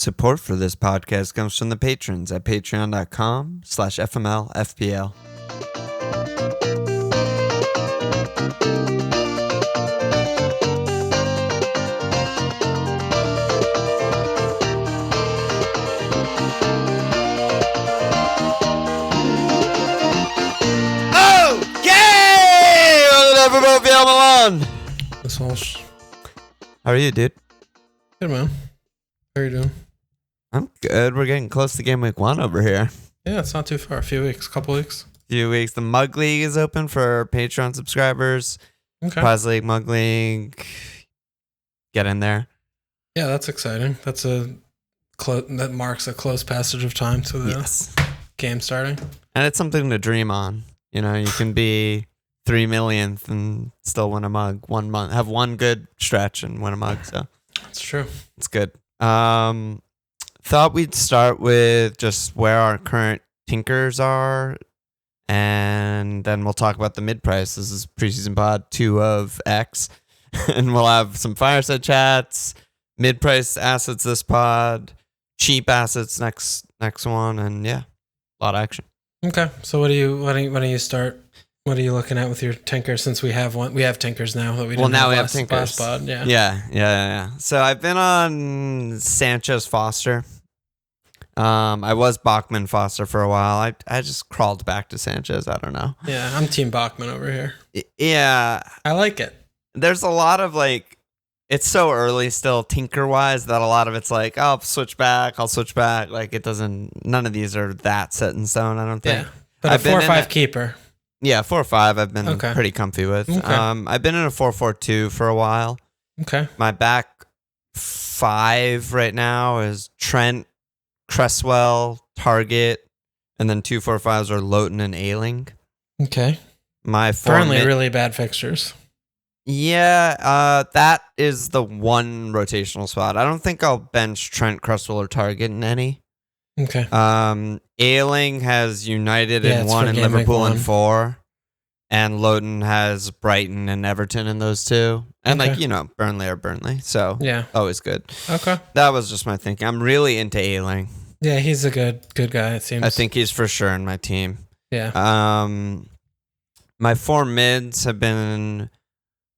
Support for this podcast comes from the patrons at patreon.com/FMLFPL. Okay! Everybody, I'm Alon. This Walsh. How are you, dude? Good, man. How are you doing? I'm good. We're getting close to game week 1 over here. Yeah, it's not too far. A few weeks, couple weeks. Few weeks. The Mug League is open for Patreon subscribers. Okay. Prize League, Mug League. Get in there. Yeah, that's exciting. That marks a close passage of time to the game starting. And it's something to dream on. You know, you can be 3 millionth and still win a mug 1 month. Have one good stretch and win a mug. So That's true. it's good. Thought we'd start with just where our current tinkers are, and then we'll talk about the mid price. This is preseason pod 2 of X, and we'll have some fireside chats, mid price assets this pod, cheap assets next one, and yeah, a lot of action. Okay, so why don't you start? What are you looking at with your tinker? Since we have one, we have tinkers now that we didn't have last pod. Yeah. So I've been on Sancho's Foster. I was Bachman Foster for a while. I just crawled back to Sanchez. I don't know. Yeah, I'm Team Bachman over here. Yeah. I like it. There's a lot of it's so early still tinker wise that a lot of it's like, oh, I'll switch back. Like none of these are that set in stone, I don't think. Yeah. But a 4-5 keeper. Yeah, 4-5 I've been pretty comfy with. Okay. I've been in a 4-4-2 for a while. Okay. My back 5 right now is Trent, Cresswell, Target, and then 2-4-5s are Lowton and Ayling. Okay. My Burnley really bad fixtures. Yeah, that is the one rotational spot. I don't think I'll bench Trent, Cresswell, or Target in any. Okay. Ayling has United in 1 and Liverpool in 4. And Lowton has Brighton and Everton in those 2. And Burnley are Burnley. So yeah, always good. Okay. That was just my thinking. I'm really into Ayling. Yeah, he's a good guy, it seems. I think he's for sure in my team. Yeah. My 4 mids have been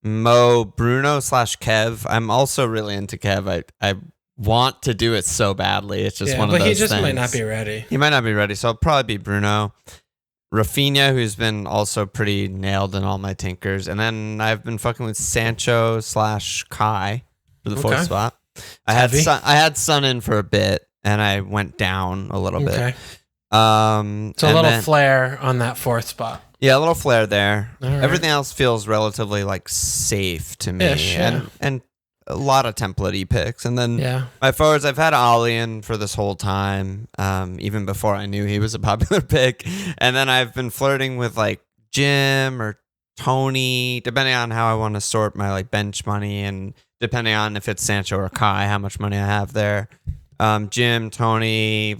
Mo, Bruno / Kev. I'm also really into Kev. I want to do it so badly. It's just one of those things. But he just might not be ready. He might not be ready, so I'll probably be Bruno. Rafinha, who's been also pretty nailed in all my tinkers. And then I've been fucking with Sancho / Kai for the 4th spot. I had Son in for a bit, and I went down a little bit. Okay. So a little flare on that 4th spot. Yeah, a little flare there. Right. Everything else feels relatively safe to me. And a lot of template-y picks. And then my forwards, I've had Ollie in for this whole time, even before I knew he was a popular pick. And then I've been flirting with Jim or Tony, depending on how I want to sort my bench money and depending on if it's Sancho or Kai, how much money I have there. Jim, Tony,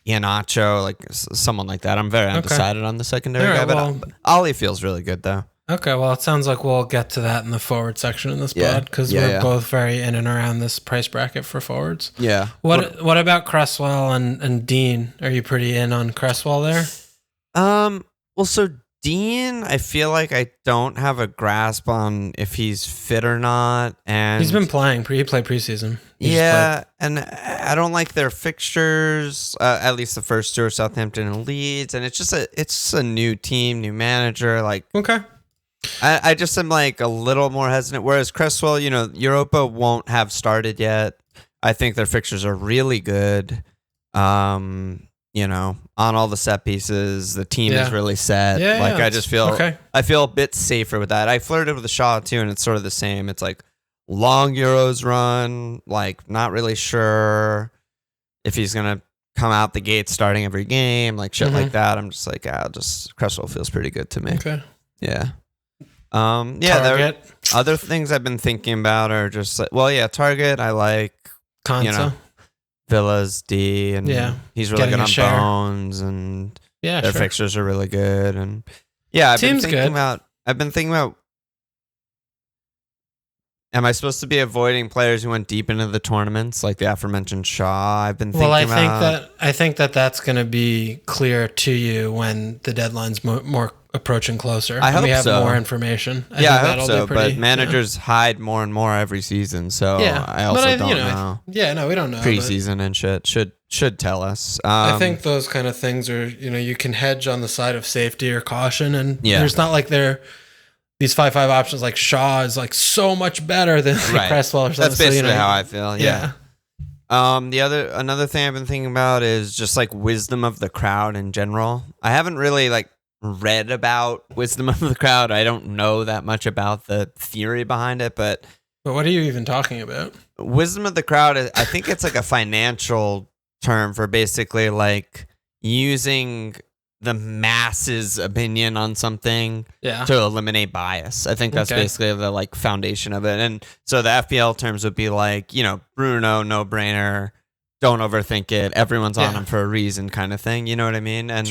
Iheanacho, someone like that. I'm very undecided on the secondary guy, but Ollie feels really good though. Okay, well, it sounds like we'll get to that in the forward section in this pod because we're both very in and around this price bracket for forwards. Yeah. What about Cresswell and Dean? Are you pretty in on Cresswell there? Well, so Dean, I feel like I don't have a grasp on if he's fit or not, and he's been playing. He played preseason. And I don't like their fixtures. At least the first 2 are Southampton and Leeds, and it's a new team, new manager. Okay. I just am a little more hesitant. Whereas Cresswell, Europa won't have started yet. I think their fixtures are really good. On all the set pieces, the team is really set. I just feel I feel a bit safer with that. I flirted with the Shaw too, and it's sort of the same. It's long Euros run, not really sure if he's gonna come out the gate starting every game, like that. I'm just Cresswell feels pretty good to me. Okay. Yeah. Target. Other things I've been thinking about are just Target. I like Konsa. Villa's D, and he's really good on Bones, and their fixtures are really good, and I've been thinking about Am I supposed to be avoiding players who went deep into the tournaments, like the aforementioned Shaw? I've been thinking I think that that's going to be clear to you when the deadline's more approaching closer. I hope we have so. more information. I hope so. But managers hide more and more every season, so I also don't know. No, we don't know. Preseason and shit should tell us. I think those kind of things are, you can hedge on the side of safety or caution, and there's not like these 5-5 options like Shaw is like so much better than Cresswell or something. That's basically how I feel. Yeah. Another thing I've been thinking about is just like wisdom of the crowd in general. I haven't really like read about wisdom of the crowd. I don't know that much about the theory behind it, but what are you even talking about? Wisdom of the crowd is, I think it's like a financial term for basically like using the masses' opinion on something to eliminate bias. I think that's basically the like foundation of it. And so the FPL terms would be like, Bruno, no brainer, don't overthink it. Everyone's on him for a reason kind of thing. You know what I mean? And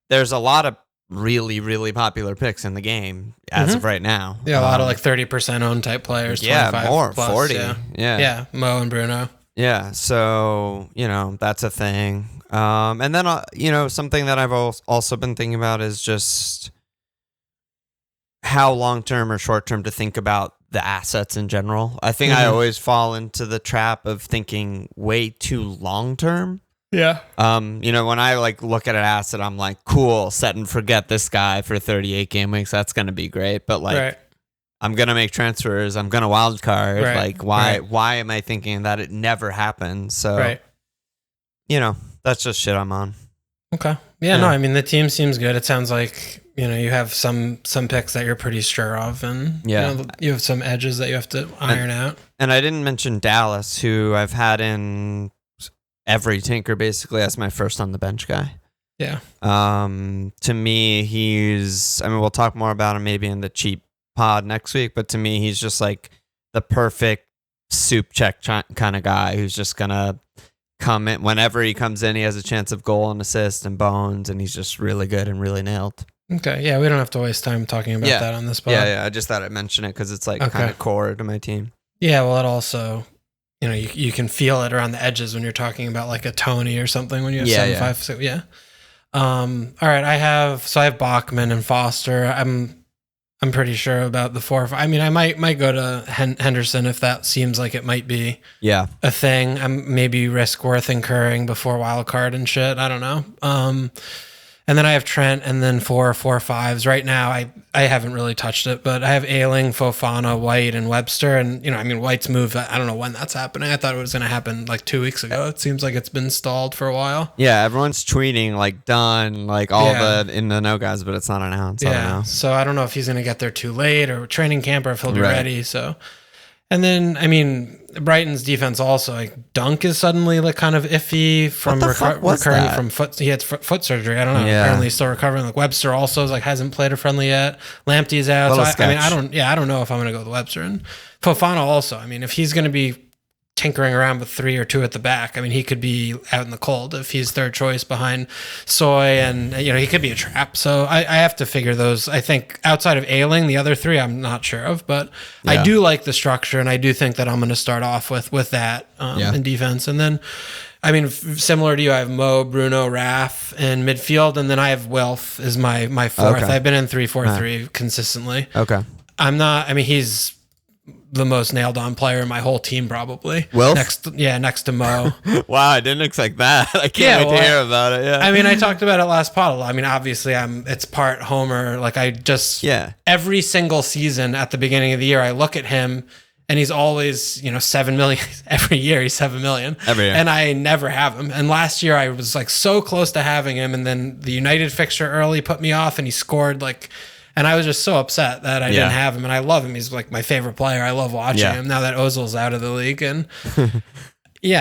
there's a lot of really, really popular picks in the game as of right now. Yeah, a lot of like 30% owned type players. 25 more, plus, 40. Yeah, Mo and Bruno. Yeah, so, that's a thing. And then, something that I've also been thinking about is just how long-term or short-term to think about the assets in general. I think I always fall into the trap of thinking way too long-term. Yeah. When I like look at an asset, I'm like, cool, set and forget this guy for 38 game weeks. That's going to be great. But like, I'm going to make transfers. I'm going to wild card. Like, why am I thinking that it never happened? So, that's just shit I'm on. Okay. Yeah, no, I mean, the team seems good. It sounds like, you have some picks that you're pretty sure of, and you have some edges that you have to iron out. And I didn't mention Dallas, who I've had in every tinker basically as my first on the bench guy. Yeah. To me, we'll talk more about him maybe in the cheap pod next week, but to me, he's just like the perfect soup check kind of guy who's just gonna come in whenever he comes in. He has a chance of goal and assist and bones, and he's just really good and really nailed. Okay, yeah, we don't have to waste time talking about that on this pod. Yeah, I just thought I'd mention it because it's like kind of core to my team. Yeah, well, it also, you can feel it around the edges when you're talking about like a Tony or something when you have 7-5. So all right, I have Bachman and Foster. I'm pretty sure about the 4 or 5. I mean, I might go to Henderson if that seems like it might be a thing. I'm maybe risk worth incurring before wild card and shit. I don't know. And then I have Trent and then 4 5s. Right now, I haven't really touched it, but I have Ayling, Fofana, White, and Webster. And, White's move, I don't know when that's happening. I thought it was going to happen like 2 weeks ago. It seems like it's been stalled for a while. Yeah, everyone's tweeting like done, like all the in the know guys, but it's not announced. I don't know. So I don't know if he's going to get there too late or training camp or if he'll be ready. So, and then, Brighton's defense also, like Dunk is suddenly like kind of iffy from recurring from foot. He had foot surgery. I don't know. Yeah. Apparently he's still recovering. Like Webster also is like hasn't played a friendly yet. Lamptey's out. So I don't know if I'm going to go with Webster. And Fofana also. I mean, if he's going to be tinkering around with 3 or 2 at the back, I mean, he could be out in the cold if he's third choice behind Soy, and he could be a trap. So I have to figure those. I think outside of Ayling, the other 3 I'm not sure of, but I do like the structure, and I do think that I'm going to start off with that in defense. And then, I mean, similar to you, I have Mo, Bruno, Raf in midfield, and then I have Wilf as my 4th. Okay. I've been in 3-4-3 consistently. Okay. He's the most nailed on player in my whole team, probably. Wilf? Next to Mo. Wow, I didn't expect that. I can't wait to hear about it. Yeah. I mean, I talked about it last pod. I mean, obviously it's part Homer. Like every single season at the beginning of the year, I look at him and he's always, 7 million every year. He's 7 million every year. And I never have him. And last year I was like so close to having him. And then the United fixture early put me off and he scored and I was just so upset that I didn't have him. And I love him. He's like my favorite player. I love watching him now that Ozil's out of the league. And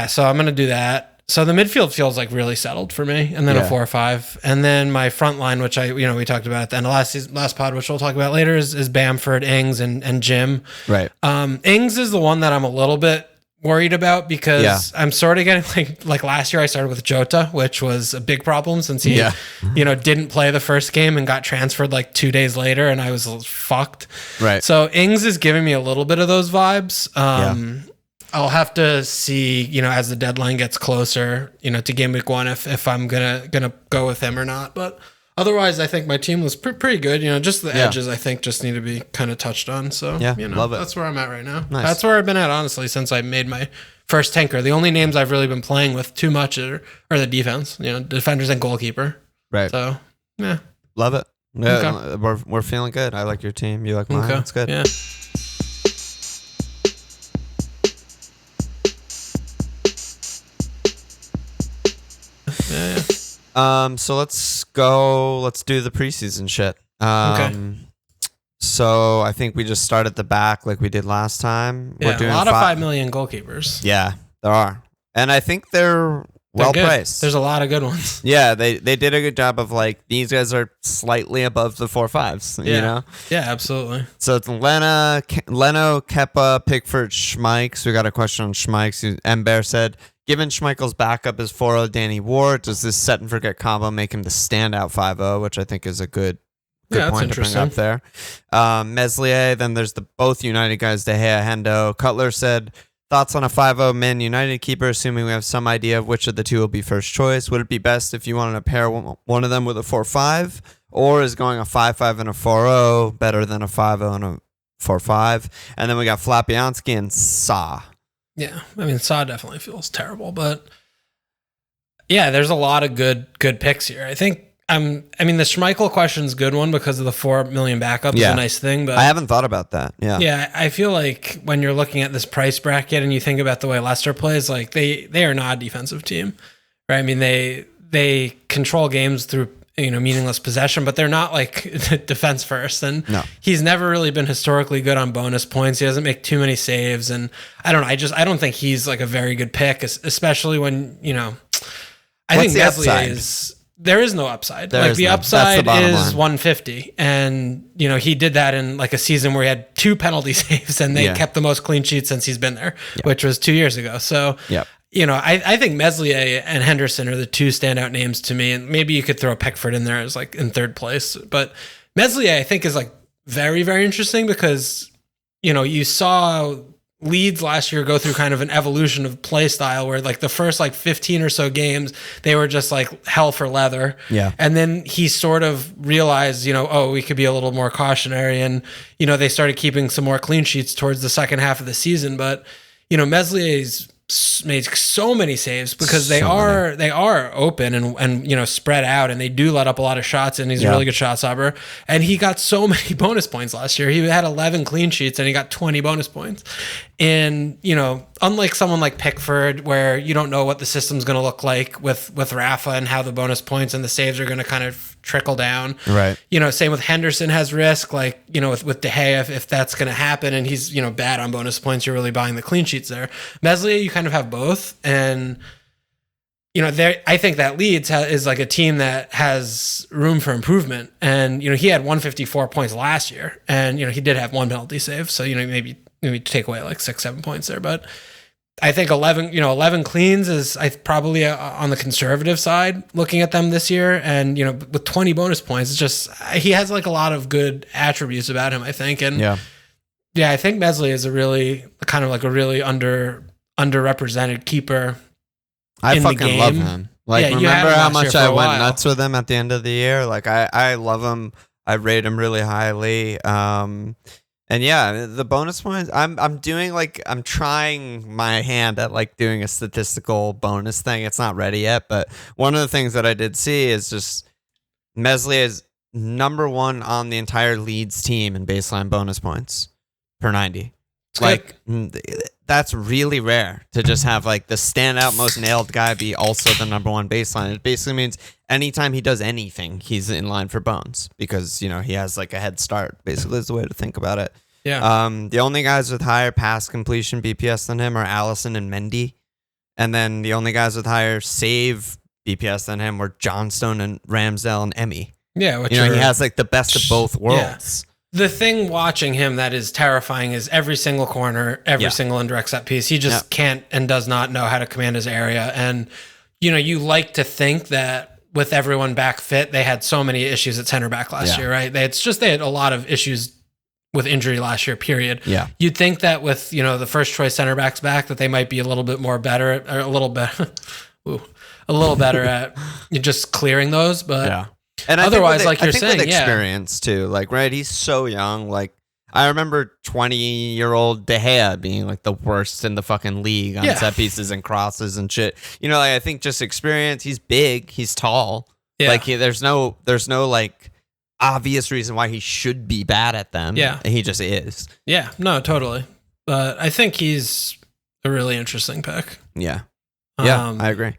so I'm going to do that. So the midfield feels like really settled for me. And then a 4-5. And then my front line, which we talked about at the end of last pod, which we'll talk about later, is Bamford, Ings, and Jim. Right. Ings is the one that I'm a little bit worried about because I'm sort of getting like last year I started with Jota, which was a big problem since he didn't play the first game and got transferred like 2 days later, and I was fucked. Right. So Ings is giving me a little bit of those vibes. I'll have to see, as the deadline gets closer, to game week 1 if I'm gonna go with him or not. But otherwise, I think my team was pretty good. Just the edges, I think, just need to be kind of touched on. So, love it. That's where I'm at right now. Nice. That's where I've been at, honestly, since I made my first tanker. The only names I've really been playing with too much are the defense, defenders and goalkeeper. Right. So, yeah. Love it. Yeah, okay. We're feeling good. I like your team. You like mine. Okay. It's good. Yeah. So let's do the preseason shit. Okay. So I think we just start at the back like we did last time. Yeah, we're doing a lot of 5 million goalkeepers. Yeah, there are. And I think they're well priced. There's a lot of good ones. Yeah, they did a good job of these guys are slightly above the 4.5s, Yeah, absolutely. So it's Leno, Kepa, Pickford, Schmeichs. We got a question on Schmeichs. Ember said, given Schmeichel's backup is 4-0 Danny Ward, does this set and forget combo make him the standout 5-0, which I think is a good point to bring up there. Meslier, then there's the both United guys, De Gea, Hendo. Cutler said, thoughts on a 5-0 Man United keeper, assuming we have some idea of which of the two will be first choice. Would it be best if you wanted to pair one of them with a 4-5, or is going a 5-5 and a 4-0 better than a 5-0 and a 4-5? And then we got Flapianski and Sa. Yeah, I mean, Sa definitely feels terrible, but yeah, there's a lot of good picks here. I think the Schmeichel question's a good one because of the 4 million backup is a nice thing, but I haven't thought about that. Yeah, I feel like when you're looking at this price bracket and you think about the way Leicester plays, like they are not a defensive team, right? I mean, they control games through meaningless possession, but they're not like defense first. And he's never really been historically good on bonus points. He doesn't make too many saves. And I don't think he's like a very good pick, especially when, I think Meslier there is no upside. The upside is 150. And, he did that in like a season where he had 2 penalty saves and they kept the most clean sheets since he's been there, which was 2 years ago. So, I think Meslier and Henderson are the 2 standout names to me, and maybe you could throw Pickford in there as like in 3rd place. But Meslier, I think, is like very, very interesting because, you saw Leeds last year go through kind of an evolution of play style where like the first like 15 or so games, they were just like hell for leather. Yeah. And then he sort of realized, we could be a little more cautionary, and, they started keeping some more clean sheets towards the second half of the season. But, Meslier's made so many saves because they are open and spread out, and they do let up a lot of shots, and he's a really good shot stopper. And he got so many bonus points last year. He had 11 clean sheets and he got 20 bonus points. And unlike someone like Pickford, where you don't know what the system's going to look like with Rafa and how the bonus points and the saves are going to kind of trickle down. Right. Same with Henderson has risk, like, with De Gea, if that's going to happen and he's, bad on bonus points, you're really buying the clean sheets there. Meslier, you kind of have both. And, I think that Leeds is like a team that has room for improvement. And, he had 154 points last year, and, he did have 1 penalty save. So, maybe take away like 6-7 points there. But I think 11 cleans is probably on the conservative side looking at them this year. And, with 20 bonus points, it's just, he has like a lot of good attributes about him, I think. And I think Meslier is a really kind of like a really underrepresented keeper. I fucking love him. Like, remember how much I went nuts with him at the end of the year? Like, I love him. I rate him really highly. And yeah, the bonus points, I'm trying my hand at like doing a statistical bonus thing. It's not ready yet, but one of the things that I did see is just Meslier is number 1 on the entire Leeds team in baseline bonus points per 90. Like, that's really rare to just have like the standout most nailed guy be also the number 1 baseline. It basically means anytime he does anything, he's in line for bones because, he has like a head start. Basically, is the way to think about it. Yeah. The only guys with higher pass completion BPS than him are Allison and Mendy. And then the only guys with higher save BPS than him were Johnstone and Ramsdale and Emmy. Yeah. He has like the best of both worlds. The thing watching him that is terrifying is every single corner, every single indirect set piece. He just can't and does not know how to command his area. And, you like to think that with everyone back fit, they had so many issues at center back last year, right? They had a lot of issues with injury last year, period. Yeah. You'd think that with, the first choice center backs back, that they might be a little bit more better, or a little better at just clearing those. But and otherwise, like you're saying, with experience too, like, right, he's so young. Like, I remember 20-year-old De Gea being like the worst in the fucking league on set pieces and crosses and shit. Like, I think just experience. He's big, he's tall. Like, there's no like obvious reason why he should be bad at them. He just is. Yeah, no, totally. But I think he's a really interesting pick. Yeah, I agree.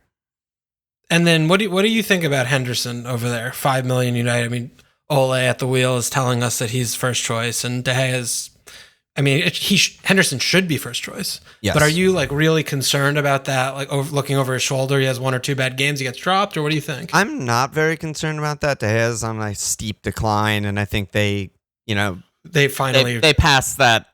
And then what do you think about Henderson over there? 5 million United. I mean, Ole at the wheel is telling us that he's first choice, and De Gea is. I mean, Henderson should be first choice. Yes. But are you like really concerned about that? Like looking over his shoulder, he has 1 or 2 bad games, he gets dropped, or what do you think? I'm not very concerned about that. De Gea's on a steep decline, and I think they finally they passed that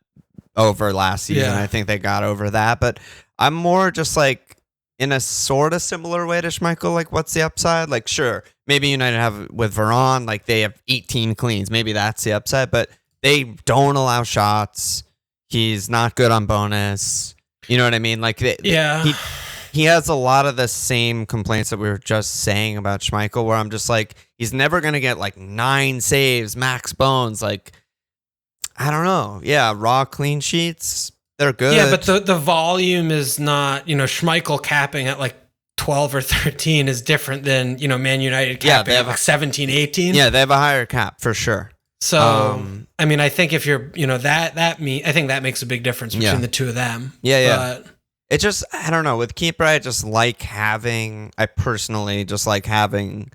over last season. I think they got over that, but I'm more just like, in a sort of similar way to Schmeichel, like, what's the upside? Like, sure, maybe United have with Varane, like, they have 18 cleans. Maybe that's the upside, but they don't allow shots. He's not good on bonus. You know what I mean? Like, he has a lot of the same complaints that we were just saying about Schmeichel, where I'm just like, he's never going to get, like, 9 saves, max bones. Like, I don't know. Yeah, raw clean sheets. They're good. Yeah, but the volume is not, Schmeichel capping at like 12 or 13 is different than, Man United capping at like 17, 18. Yeah, they have a higher cap for sure. So, I mean, I think if you're, I think that makes a big difference between the two of them. Yeah. But it just, I don't know. With keeper, I personally just like having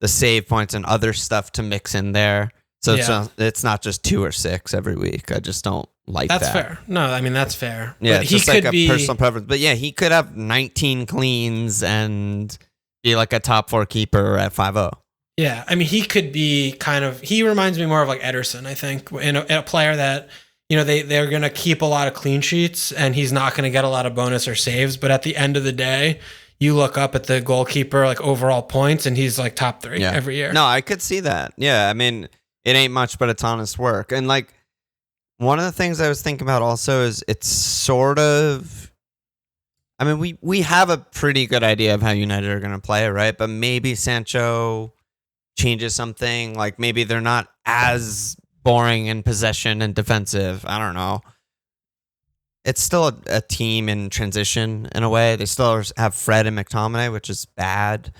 the save points and other stuff to mix in there. So it's not just 2 or 6 every week. I just don't like that. That's fair. No, I mean, that's fair. Yeah, but it's just like a personal preference. But yeah, he could have 19 cleans and be like a top 4 keeper at 5-0. Yeah, I mean, he could be he reminds me more of like Ederson, I think, in a player that, they're going to keep a lot of clean sheets and he's not going to get a lot of bonus or saves. But at the end of the day, you look up at the goalkeeper, like overall points, and he's like top 3 every year. No, I could see that. Yeah, I mean, it ain't much, but it's honest work. And like, one of the things I was thinking about also is it's sort of, I mean, we have a pretty good idea of how United are going to play, right? But maybe Sancho changes something. Like, maybe they're not as boring in possession and defensive. I don't know. It's still a team in transition in a way. They still have Fred and McTominay, which is bad.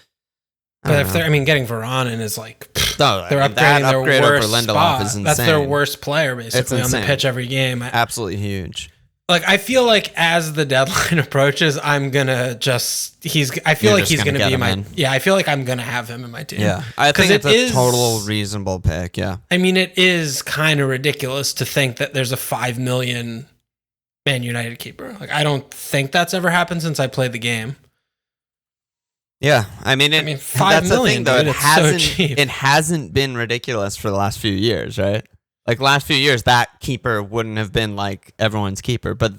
But if they're, getting Varane in is like, they're upgrading their worst spot. Is insane. That's their worst player basically on the pitch every game. Absolutely huge. Like, I feel like as the deadline approaches, I'm gonna I feel like he's gonna be I feel like I'm gonna have him in my team. Yeah, I think it's a total reasonable pick. Yeah, I mean, it is kind of ridiculous to think that there's a 5 million Man United keeper. Like, I don't think that's ever happened since I played the game. Yeah, I mean, 5 million, though. Dude, so cheap. It hasn't been ridiculous for the last few years, right? Like, last few years, that keeper wouldn't have been like everyone's keeper. But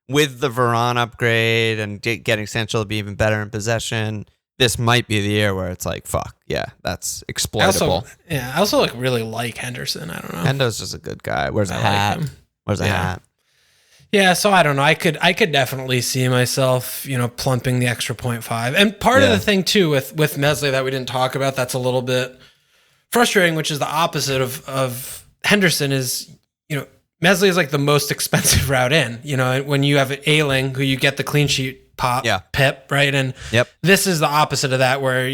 with the Varane upgrade and getting Sancho to be even better in possession, this might be the year where it's like, fuck, yeah, that's exploitable. I also like really like Henderson. I don't know. Hendo's just a good guy. Wears a hat. Wears a hat. Yeah, so I don't know. I could definitely see myself, plumping the extra 0.5. And part of the thing too with Meslier that we didn't talk about that's a little bit frustrating, which is the opposite of Henderson, is, Meslier is like the most expensive route in. When you have Ayling, who you get the clean sheet Pip, right? And this is the opposite of that, where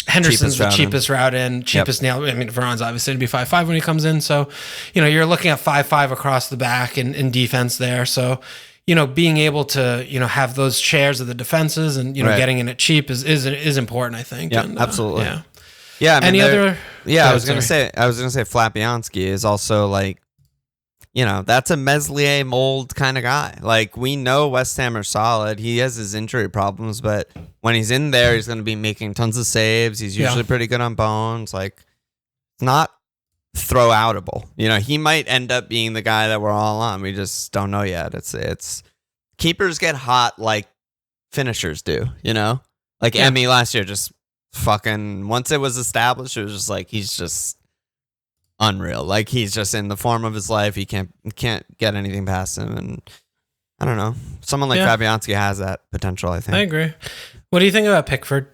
Henderson's the cheapest route in, cheapest nail. I mean, Varane's obviously to be 5-5 when he comes in. So, you're looking at 5-5 across the back in defense there. So, being able to, have those shares of the defenses and, getting in it cheap is important, I think. Yeah, and, absolutely. Yeah. Yeah. I mean, Any other? Yeah, I was going to say Flapianski is also like, that's a Meslier mold kind of guy. Like, we know West Ham are solid. He has his injury problems, but when he's in there, he's going to be making tons of saves. He's usually pretty good on bones. Like, it's not throw outable. You know, he might end up being the guy that we're all on. We just don't know yet. It's keepers get hot like finishers do, you know? Like Emmy last year, just fucking, once it was established, it was just like, he's just unreal. Like, he's just in the form of his life. He can't get anything past him. And I don't know. Someone like Fabianski has that potential, I think. I agree. What do you think about Pickford?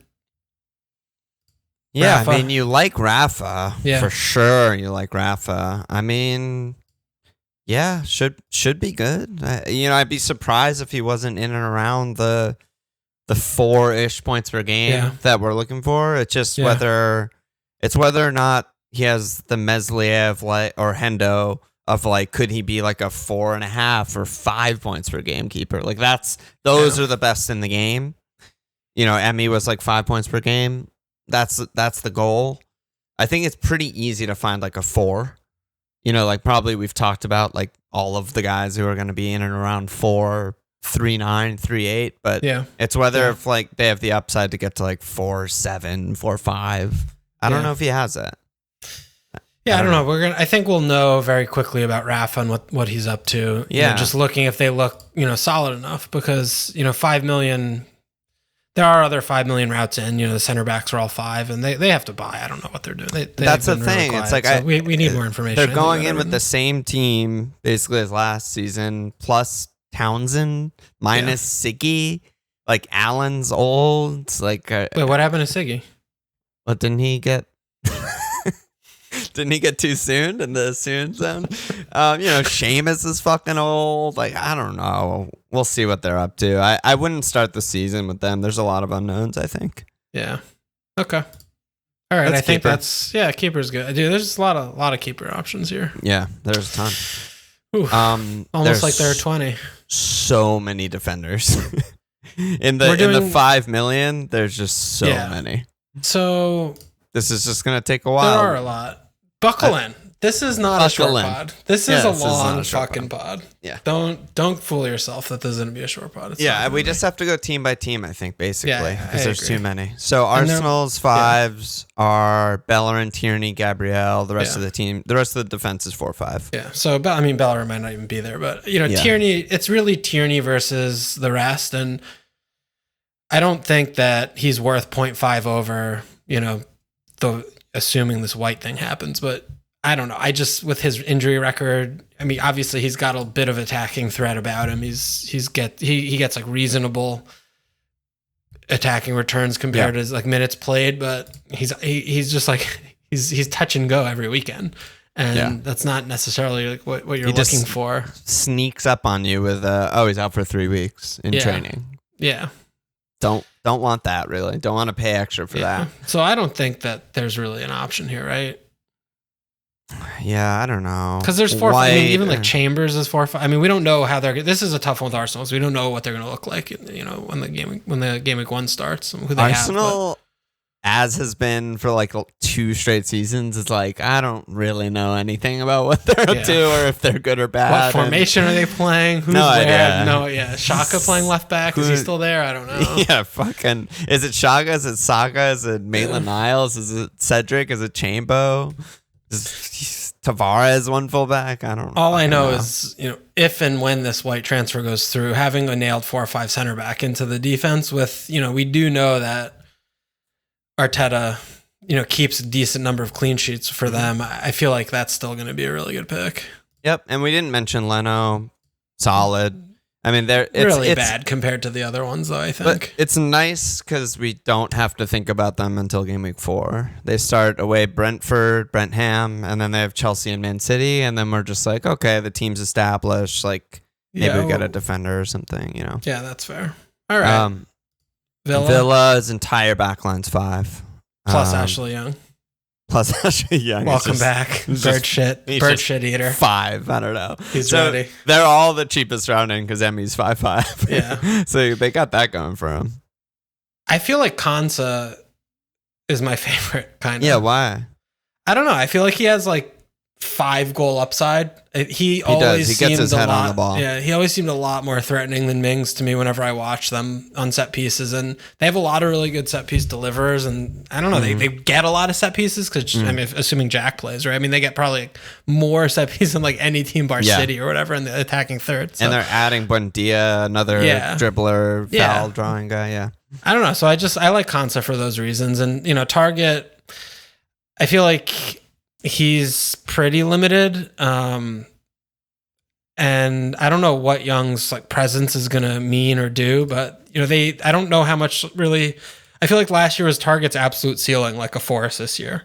Yeah, Rafa? I mean, you like Rafa. For sure, you like Rafa. I mean, yeah, should be good. I'd be surprised if he wasn't in and around the 4-ish points per game that we're looking for. It's just whether or not he has the Meslier of like, or Hendo of like, could he be like a 4.5 or 5 points per game keeper? Like those are the best in the game. You know, Emmy was like 5 points per game. That's the goal. I think it's pretty easy to find like a 4. You know, like probably we've talked about like all of the guys who are going to be in and around 4, 3.9, 3.8, but it's whether if like they have the upside to get to like 4.7, 4.5. I don't know if he has that. Yeah, I don't know. I think we'll know very quickly about Rafa and what he's up to. You know, just looking if they look, solid enough, because 5 million. There are other 5 million routes in. The center backs are all 5, and they have to buy. I don't know what they're doing. That's the thing. Really it's like so we need more information. They're going in with the same team basically as last season, plus Townsend, minus Siggy. Like Alon's old. Like wait, what happened to Siggy? What didn't he get? Didn't he get too soon in the soon zone? Seamus is fucking old. Like, I don't know. We'll see what they're up to. I wouldn't start the season with them. There's a lot of unknowns, I think. Yeah. Okay. All right. I think keeper's good. Dude, there's a lot of keeper options here. Yeah, there's a ton. Ooh, almost like there are 20. So many defenders. in the 5 million, there's just so many. So this is just going to take a while. There are a lot. Buckle in. This is not a short pod. This is a long fucking pod. Yeah. Don't fool yourself that this is going to be a short pod. We just have to go team by team, I think, basically, because there's too many. So Arsenal's 5s are Bellerin, Tierney, Gabriel. The rest of the team, the rest of the defense is 4-5. Yeah. So Bellerin might not even be there, but Tierney. It's really Tierney versus the rest, and I don't think that he's worth 0.5 over. Assuming this White thing happens, but I don't know. I just, with his injury record, I mean, obviously he's got a bit of attacking threat about him. He gets like reasonable attacking returns compared to like minutes played, but he's just like he's touch and go every weekend, and that's not necessarily like what you're looking for. Sneaks up on you with he's out for 3 weeks in training. Yeah. Don't want that, really. Don't want to pay extra for that. So I don't think that there's really an option here, right? Yeah, I don't know. Because there's 4. I mean, even like Chambers is 4. I mean, we don't know how they're. This is a tough one with Arsenal. So we don't know what they're going to look like. When the game week 1 starts. Who they Arsenal, as has been for like 2 straight seasons, it's like I don't really know anything about what they're up to or if they're good or bad. What formation are they playing? Who's no there? Idea. No, yeah. Shaka playing left back. Is he still there? I don't know. Yeah, fucking. Is it Shaka? Is it Saka? Is it Maitland-Niles? Is it Cedric? Is it Chambo? Is Tavares one fullback? I don't know. All I know is, if and when this White transfer goes through, having a nailed 4 or 5 center back into the defense with, we do know that Arteta, keeps a decent number of clean sheets for them. I feel like that's still going to be a really good pick. Yep. And we didn't mention Leno. Solid. I mean, it's really bad compared to the other ones, though, I think. But it's nice because we don't have to think about them until game week 4. They start away Brentford, Brentham, and then they have Chelsea and Man City. And then we're just like, okay, the team's established. Like, maybe we get a defender or something, Yeah, that's fair. All right. Villa's entire backline's 5. Plus Ashley Young. Welcome back. Bird shit eater. 5. I don't know. He's ready. They're all the cheapest round in because Emmy's 5.5. Yeah. So they got that going for him. I feel like Konsa is my favorite kind of. Yeah, why? I don't know. I feel like he has like 5-goal upside. He always He gets his head on the ball. Yeah, he always seemed a lot more threatening than Mings to me whenever I watch them on set pieces. And they have a lot of really good set piece deliverers. And I don't know, they get a lot of set pieces because, I mean, assuming Jack plays, right? I mean, they get probably more set pieces than like any team bar City or whatever in the attacking third. So. And they're adding Buendia, another dribbler, foul drawing guy. Yeah. I don't know. So I like Konsa for those reasons. And, you know, Target, I feel like he's pretty limited. And I don't know what Young's like presence is going to mean or do, but you know, I don't know how much really, I feel like last year was Target's absolute ceiling, like a Forest this year.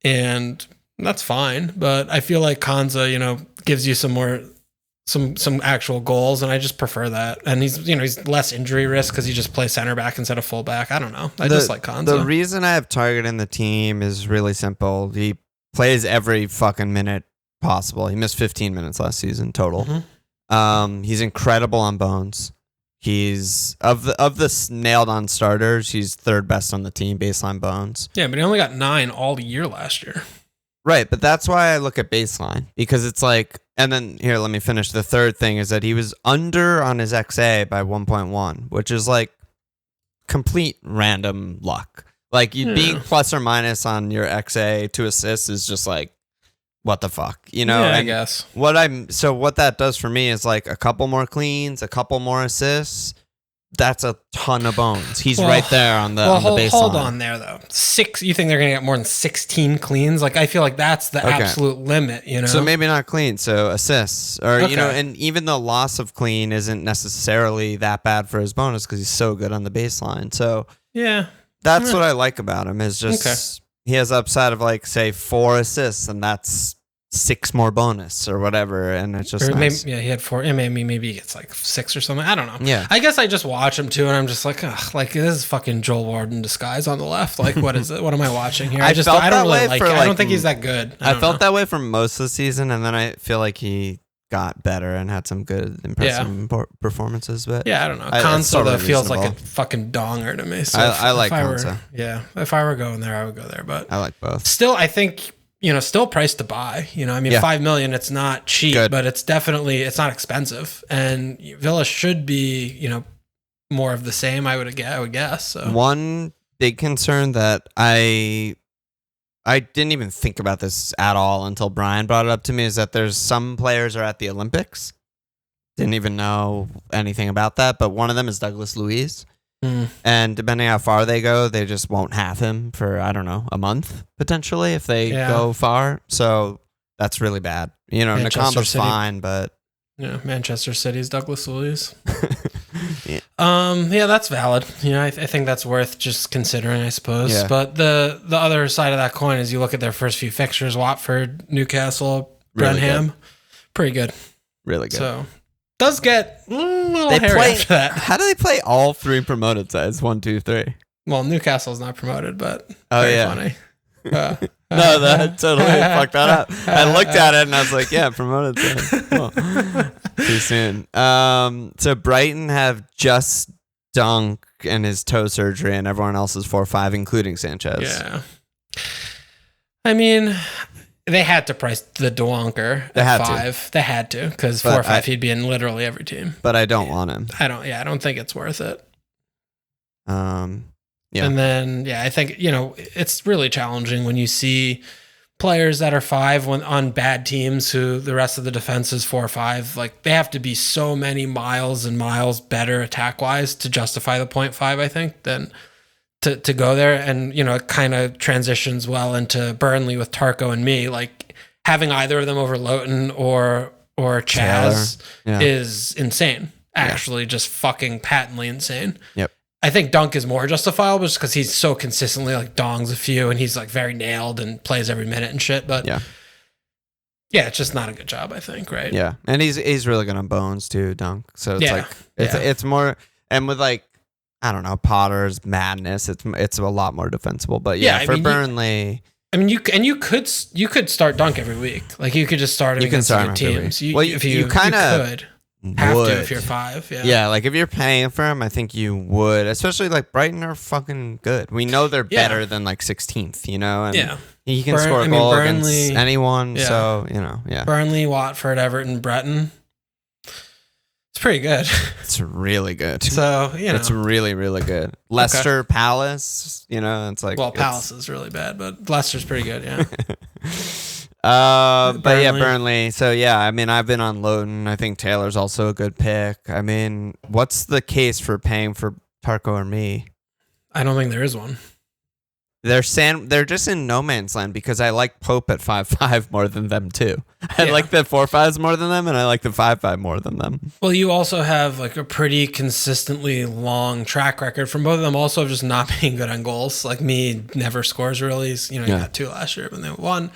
And that's fine. But I feel like Konsa, you know, gives you some actual goals. And I just prefer that. And he's less injury risk because he just plays center back instead of full back. I don't know. I just like Konsa. The reason I have Target in the team is really simple. He plays every fucking minute possible. He missed 15 minutes last season total. He's incredible on bones. He's of the nailed on starters, he's third best on the team baseline bones. Yeah, but he only got 9 all year last year. Right, but that's why I look at baseline, because it's like, and then here, let me finish. The third thing is that he was under on his XA by 1.1, which is like complete random luck. Like you being plus or minus on your XA to assists is just like, what the fuck, you know? Yeah, and I guess. What that does for me is like a couple more cleans, a couple more assists. That's a ton of bones. He's right there on the baseline. Hold on there though. You think they're gonna get more than 16 cleans? Like I feel like that's the absolute limit, you know. So maybe not clean, so assists, or you know, and even the loss of clean isn't necessarily that bad for his bonus because he's so good on the baseline. So yeah, that's what I like about him. Is just he has upside of like say 4 assists, and that's 6 more bonus or whatever, and it's just nice. Maybe, he had 4. Maybe he gets like 6 or something. I don't know. Yeah, I guess I just watch him too, and I'm just like, ugh, like this is fucking Joel Ward in disguise on the left. Like, what is it? What am I watching here? I don't really like it. I don't think he's that good. I felt that way for most of the season, and then I feel like he got better and had some good, impressive performances. But yeah, I don't know. Konsa though feels like a fucking donger to me. So I like Konsa. Yeah, if I were going there, I would go there. But I like both. Still, I think. You know, still priced to buy. You know, I mean, $5 million. It's not cheap, but it's not expensive. And Villa should be, you know, more of the same. I would guess. So. One big concern that I didn't even think about this at all until Brian brought it up to me is that there's some players are at the Olympics. Didn't even know anything about that, but one of them is Douglas Luiz. And depending how far they go, they just won't have him for, I don't know, a month, potentially, if they go far. So that's really bad. You know, Nakamba's fine, but... Yeah, Manchester City's Douglas Luiz. Yeah, that's valid. You know, I think that's worth just considering, I suppose. Yeah. But the other side of that coin is you look at their first few fixtures, Watford, Newcastle, Brenham. Pretty good. Really good. So... does get a little hairy after that. How do they play all 3 promoted sides? 1, 2, 3. Well, Newcastle's not promoted, but funny. No, that totally fucked that up. I looked at it and I was like, yeah, promoted side. Cool. Too soon. So Brighton have just Dunk and his toe surgery, and everyone else is 4-5, including Sanchez. Yeah. I mean, they had to price the Dwonker at 5. They had to, because 4 or 5 he'd be in literally every team. But I don't want him. I don't think it's worth it. Yeah. And then I think, you know, it's really challenging when you see players that are 5 on bad teams who the rest of the defense is 4 or 5. Like they have to be so many miles and miles better attack wise to justify the 0.5, I think, than to go there. And, you know, it kind of transitions well into Burnley with Tarko and me. Like having either of them over Loughton or Chaz is insane. Actually, just fucking patently insane. Yep. I think Dunk is more justifiable just because he's so consistently like dongs a few and he's like very nailed and plays every minute and shit. But yeah, it's just not a good job, I think, right? Yeah. And he's really good on bones too, Dunk. So it's it's more, and with like, I don't know, Potter's madness, it's a lot more defensible. But for Burnley, you could start Dunk every week. Like you could just start him against other teams. you could. have to if you're 5. Yeah, like if you're paying for him, I think you would. Especially like Brighton are fucking good. We know they're better than like 16th, you know? And he can score a goal against anyone. Yeah. So, you know, Burnley, Watford, Everton, Breton. It's pretty good. It's really good. So, you know. It's really, really good. Leicester, Palace, you know, it's like. Well, Palace is really bad, but Leicester's pretty good, yeah. But yeah, Burnley. So yeah, I mean, I've been on Lowton. I think Taylor's also a good pick. I mean, what's the case for paying for Tarko or me? I don't think there is one. They're just in no man's land because I like Pope at 5.5 more than them too. I like the 4.5s more than them, and I like the 5.5 more than them. Well, you also have like a pretty consistently long track record from both of them. Also, of just not being good on goals. Like me, never scores really. You know, he got 2 last year, but they won.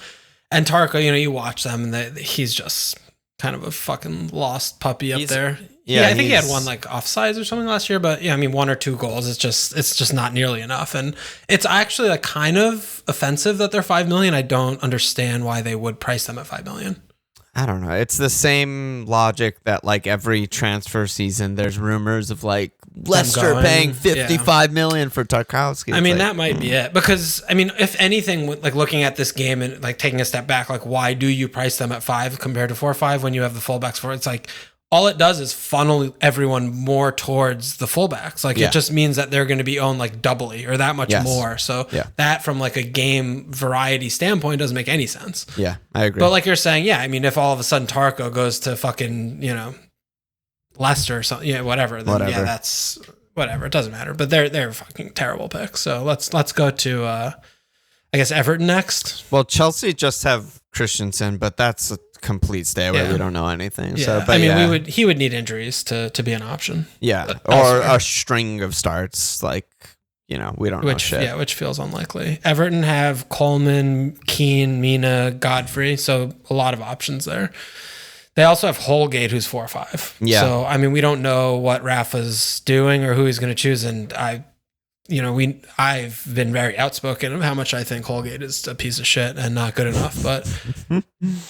And Tarko, you know, you watch them, and he's just kind of a fucking lost puppy up there. Yeah, I think he had one like offsides or something last year, but yeah, I mean 1 or 2 goals. It's just not nearly enough, and it's actually like kind of offensive that they're $5 million. I don't understand why they would price them at $5 million. I don't know. It's the same logic that like every transfer season, there's rumors of like Leicester paying $55 million for Tarkowski. I mean, that might be it, because I mean, if anything, like looking at this game and like taking a step back, like why do you price them at 5 compared to 4.5 when you have the fullbacks for it? It's like all it does is funnel everyone more towards the fullbacks. Like it just means that they're going to be owned like doubly or that much more. So that from like a game variety standpoint doesn't make any sense. Yeah, I agree. But like you're saying, I mean, if all of a sudden Tarko goes to fucking, you know, Leicester or something, whatever, then that's whatever. It doesn't matter. But they're fucking terrible picks. So let's go to I guess Everton next. Well, Chelsea just have Christensen, but that's a complete stay away. We don't know anything. Yeah. So, but I mean, he would need injuries to be an option. Yeah, or a string of starts. Like, you know, we don't know shit. Yeah, which feels unlikely. Everton have Coleman, Keane, Mina, Godfrey. So a lot of options there. They also have Holgate, who's 4.5. Yeah. So I mean, we don't know what Rafa's doing or who he's going to choose, and I've been very outspoken of how much I think Holgate is a piece of shit and not good enough. But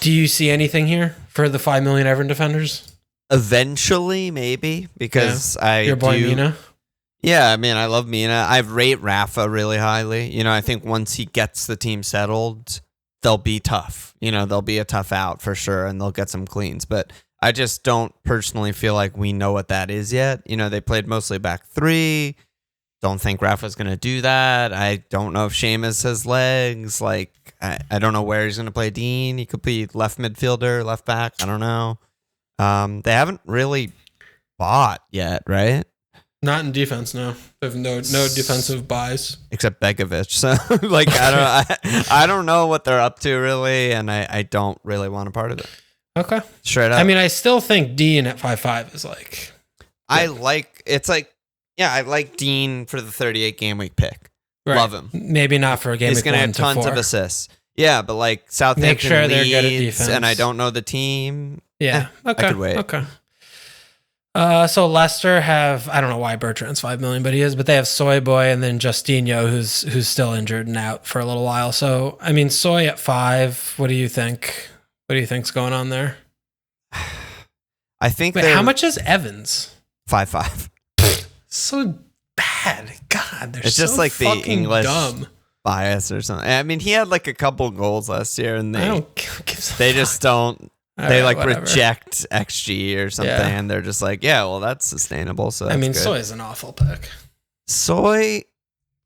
do you see anything here for the $5 million Everton defenders? Eventually, maybe, because your boy Mina. Yeah, I mean, I love Mina. I rate Rafa really highly. You know, I think once he gets the team settled, they'll be tough. You know, they'll be a tough out for sure, and they'll get some cleans. But I just don't personally feel like we know what that is yet. You know, they played mostly back 3. Don't think Rafa's going to do that. I don't know if Seamus has legs. Like, I don't know where he's going to play Dean. He could be left midfielder, left back. I don't know. They haven't really bought yet, right? Not in defense, no. They have no defensive buys. Except Begovic. So, like, I don't know what they're up to, really, and I don't really want a part of it. Okay. Straight up. I mean, I still think Dean at 5.5 is like... I like Dean for the 38 game week pick. Right. Love him. Maybe not for a game week 1 to 4. He's going to have tons of assists. Yeah, but like Southampton, make sure they're good at defense. And I don't know the team. Yeah, okay. I could wait. Okay. So Leicester have, I don't know why Bertrand's $5 million, but he is. But they have Soy Boy and then Justinho, who's still injured and out for a little while. So I mean, Soy at 5. What do you think? What do you think's going on there? I think. Wait, how much is Evans? 5.5. So bad. God, they're it's just so like the English dumb bias or something. I mean, he had like a couple goals last year, and they just don't. They reject XG or something, and they're just like, yeah, well, that's sustainable. So that's I mean, good. Soy is an awful pick. Soy,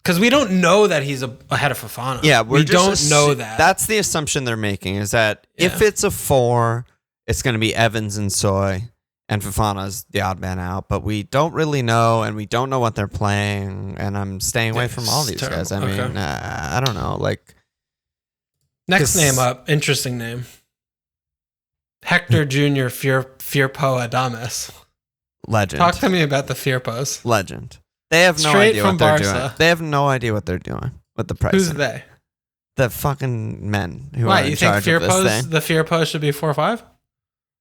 because we don't know that he's ahead of Fofana. Yeah, we don't know that. That's the assumption they're making, is that if it's a 4, it's going to be Evans and Soy. And Fofana's the odd man out, but we don't really know, and we don't know what they're playing, and I'm staying away from all these guys. I mean, I don't know. Like, next name up, interesting name. Hector Jr. Firpo Adames. Legend. Talk to me about the Firpos. Legend. They have no idea what they're doing. They have no idea what they're doing with the price. Who's they? The fucking men who are in charge of this thing. The Firpos should be 4.5?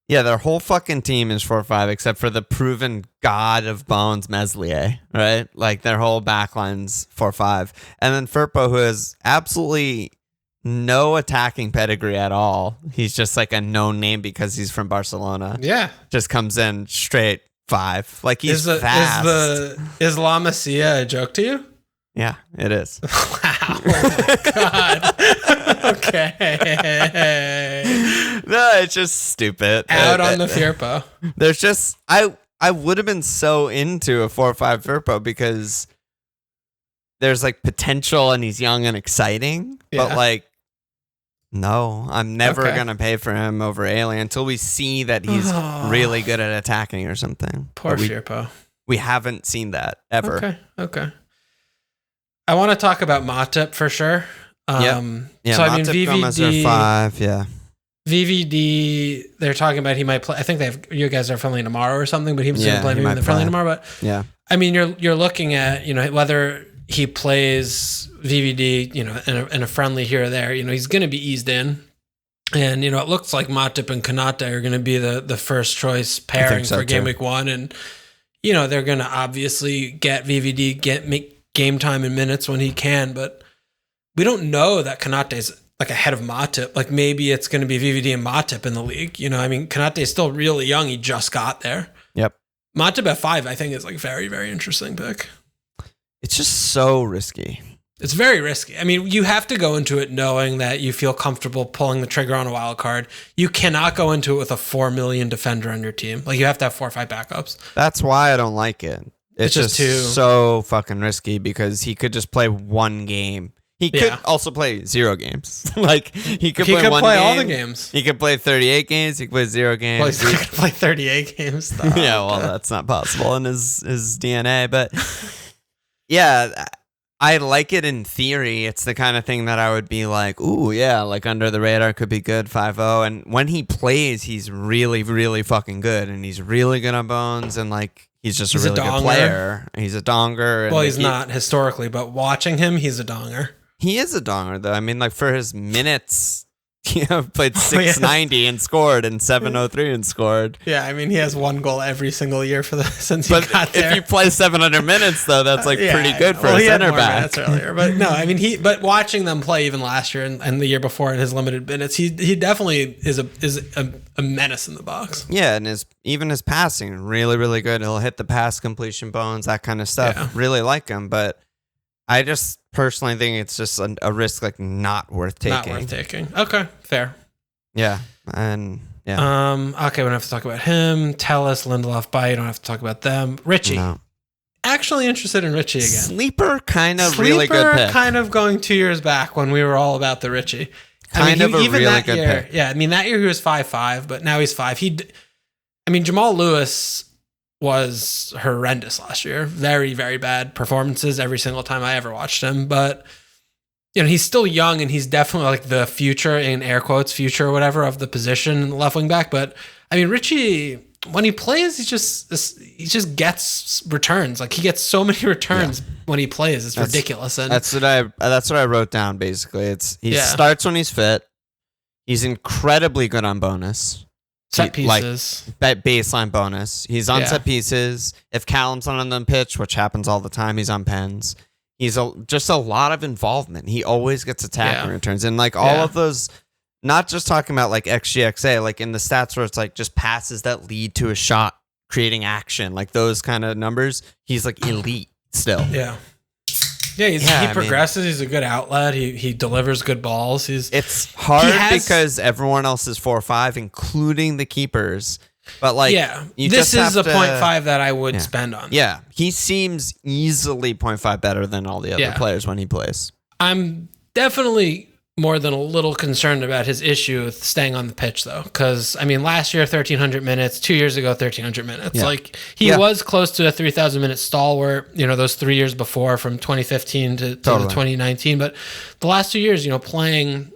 Yeah, their whole fucking team is 4.5, except for the proven god of bones, Meslier, right? Like, their whole backline's 4.5. And then Firpo, who has absolutely no attacking pedigree at all. He's just like a known name because he's from Barcelona. Yeah. Just comes in straight 5. Like he's fast. Is La Masia a joke to you? Yeah, it is. Wow. Oh my God. Okay. No, it's just stupid. Out on the Firpo. There's just, I would have been so into a 4-5 Firpo because there's like potential and he's young and exciting. Yeah. But like, no, I'm never going to pay for him over Alien until we see that he's really good at attacking or something. Poor Firpo. We haven't seen that ever. Okay. I want to talk about Matip for sure. Yeah, so I mean, VVD 5, yeah. VVD, they're talking about he might play. I think you guys are friendly tomorrow or something, but he was going to play maybe in the friendly tomorrow. But yeah, I mean, you're looking at, whether he plays VVD, in a friendly here or there, he's going to be eased in. And, it looks like Matip and Konate are going to be the first choice pairing for game week 1. And, they're going to obviously get VVD, make game time and minutes when he can, but we don't know that Konate's like ahead of Matip. Like maybe it's going to be VVD and Matip in the league. I mean, Konate is still really young. He just got there. Yep. Matip at 5, I think, is like very, very interesting pick. It's just so risky. It's very risky. I mean, you have to go into it knowing that you feel comfortable pulling the trigger on a wild card. You cannot go into it with a 4 million defender on your team. Like you have to have 4 or 5 backups. That's why I don't like it. It's just so fucking risky because he could just play 1 game. He could also play 0 games. Like he could play all the games. He could play 38 games. He could play 0 games. Well, he's not going to play 38 games. Yeah, well, that's not possible in his DNA. But yeah, I like it in theory. It's the kind of thing that I would be like, ooh, yeah, like under the radar could be good 5-0. And when he plays, he's really, really fucking good. And he's really good on bones. And like, he's just a really good player. He's a donger. Well, he's not historically, but watching him, he's a donger. He is a donger, though. I mean, like for his minutes, played 690 and scored, and 703 and scored. Yeah, I mean, he has 1 goal every single year since he got there. If you play 700 minutes, though, that's like pretty good for a center back. Earlier, but no, I mean, but watching them play even last year and the year before in his limited minutes, he definitely is a menace in the box. Yeah, and even his passing, really, really good. He'll hit the pass completion bones, that kind of stuff. Yeah. Really like him, but I just personally think it's just a risk like not worth taking. Not worth taking. Okay, fair. Yeah, and yeah. Okay, we don't have to talk about him. Tellus, Lindelof, Bay. You don't have to talk about them. Richie. No. Actually interested in Richie again. Sleeper, kind of really good pick. Kind of going 2 years back when we were all about the Richie. Kind of a really good pick. Yeah, I mean that year he was 5'5", but now he's 5. Jamal Lewis was horrendous last year. Very, very bad performances every single time I ever watched him. But, he's still young and he's definitely like the future, in air quotes, future or whatever, of the position left wing back. But, I mean, Richie, when he plays, he just gets returns. Like he gets so many returns when he plays. It's ridiculous. And that's what I wrote down, basically. He starts when he's fit. He's incredibly good on bonus. Set pieces. Like baseline bonus. He's on set pieces. If Callum's not on the pitch, which happens all the time, he's on pens. He's just a lot of involvement. He always gets attacking returns. And like all of those, not just talking about like XGXA, like in the stats where it's like just passes that lead to a shot, creating action, like those kind of numbers, he's like elite still. Yeah. Yeah, he progresses. He's a good outlet. He delivers good balls. It's hard because everyone else is 4-5, including the keepers. But like, this is a 0.5 that I would spend on. Yeah, he seems easily 0.5 better than all the other players when he plays. I'm definitely more than a little concerned about his issue with staying on the pitch, though. Because, I mean, last year, 1,300 minutes. 2 years ago, 1,300 minutes. Yeah. Like, he was close to a 3,000-minute stalwart, those 3 years before from 2015 to 2019. But the last 2 years, playing,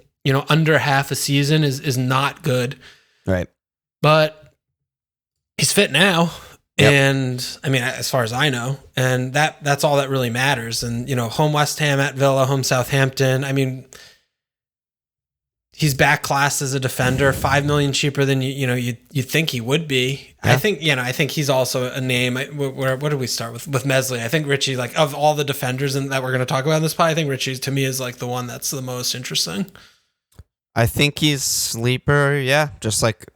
under half a season is not good. Right. But he's fit now. Yep. And, I mean, as far as I know. And that's all that really matters. And, home West Ham, at Villa, home Southampton. I mean, he's back classed as a defender, 5 million cheaper than you think he would be. Yeah. I think he's also a name. Where did we start with Mesley? I think Richie, like of all the defenders that we're going to talk about in this pod, I think Richie to me is like the one that's the most interesting. I think he's sleeper. Yeah, just like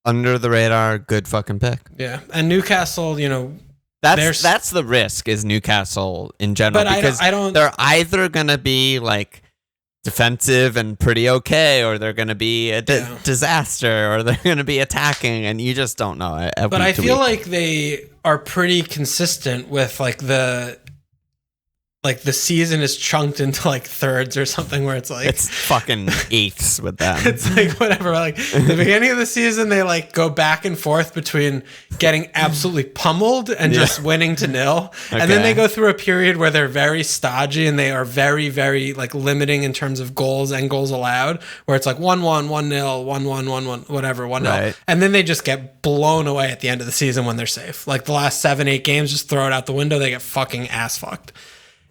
under the radar, good fucking pick. Yeah, and Newcastle, that's the risk is Newcastle in general, because they're either gonna be like defensive and pretty okay, or they're gonna be a disaster, or they're gonna be attacking, and you just don't know. But I feel like they are pretty consistent with like the season is chunked into like thirds or something, where it's fucking eighths with them. It's like whatever. Like the beginning of the season, they like go back and forth between getting absolutely pummeled and just winning to 0. Okay. And then they go through a period where they're very stodgy and they are very, very like limiting in terms of goals and goals allowed, where it's like 1-1, 1-0, 1-1, 1-1, whatever, 1-0. Right. And then they just get blown away at the end of the season when they're safe. Like the last 7-8 games, just throw it out the window. They get fucking ass fucked.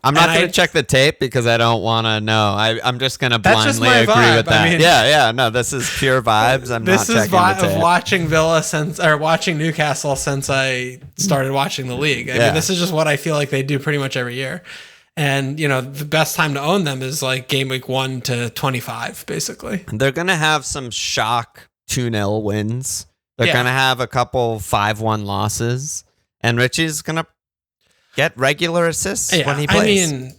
I'm not going to check the tape because I don't want to know. I'm just going to blindly agree with that. No, this is pure vibes. I'm not checking the tape. This is watching watching Newcastle since I started watching the league. I mean, this is just what I feel like they do pretty much every year. And, the best time to own them is like game week 1 to 25, basically. They're going to have some shock 2-0 wins. They're going to have a couple 5-1 losses. And Richie's going to get regular assists when he plays. I mean,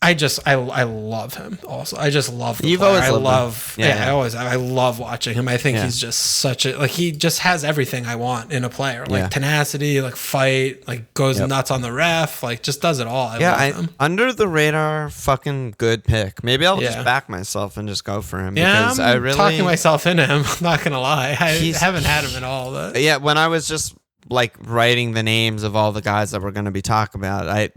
I love him also. I just love the You've player. Always loved him. I love watching him. I think he's just such a, like, he just has everything I want in a player. Like tenacity, like fight, like goes nuts on the ref, like just does it all. I love him. Under the radar, fucking good pick. Maybe I'll just back myself and just go for him. Yeah, because I'm talking myself into him. I'm not going to lie. I haven't had him at all. When I was just like writing the names of all the guys that we're going to be talking about, I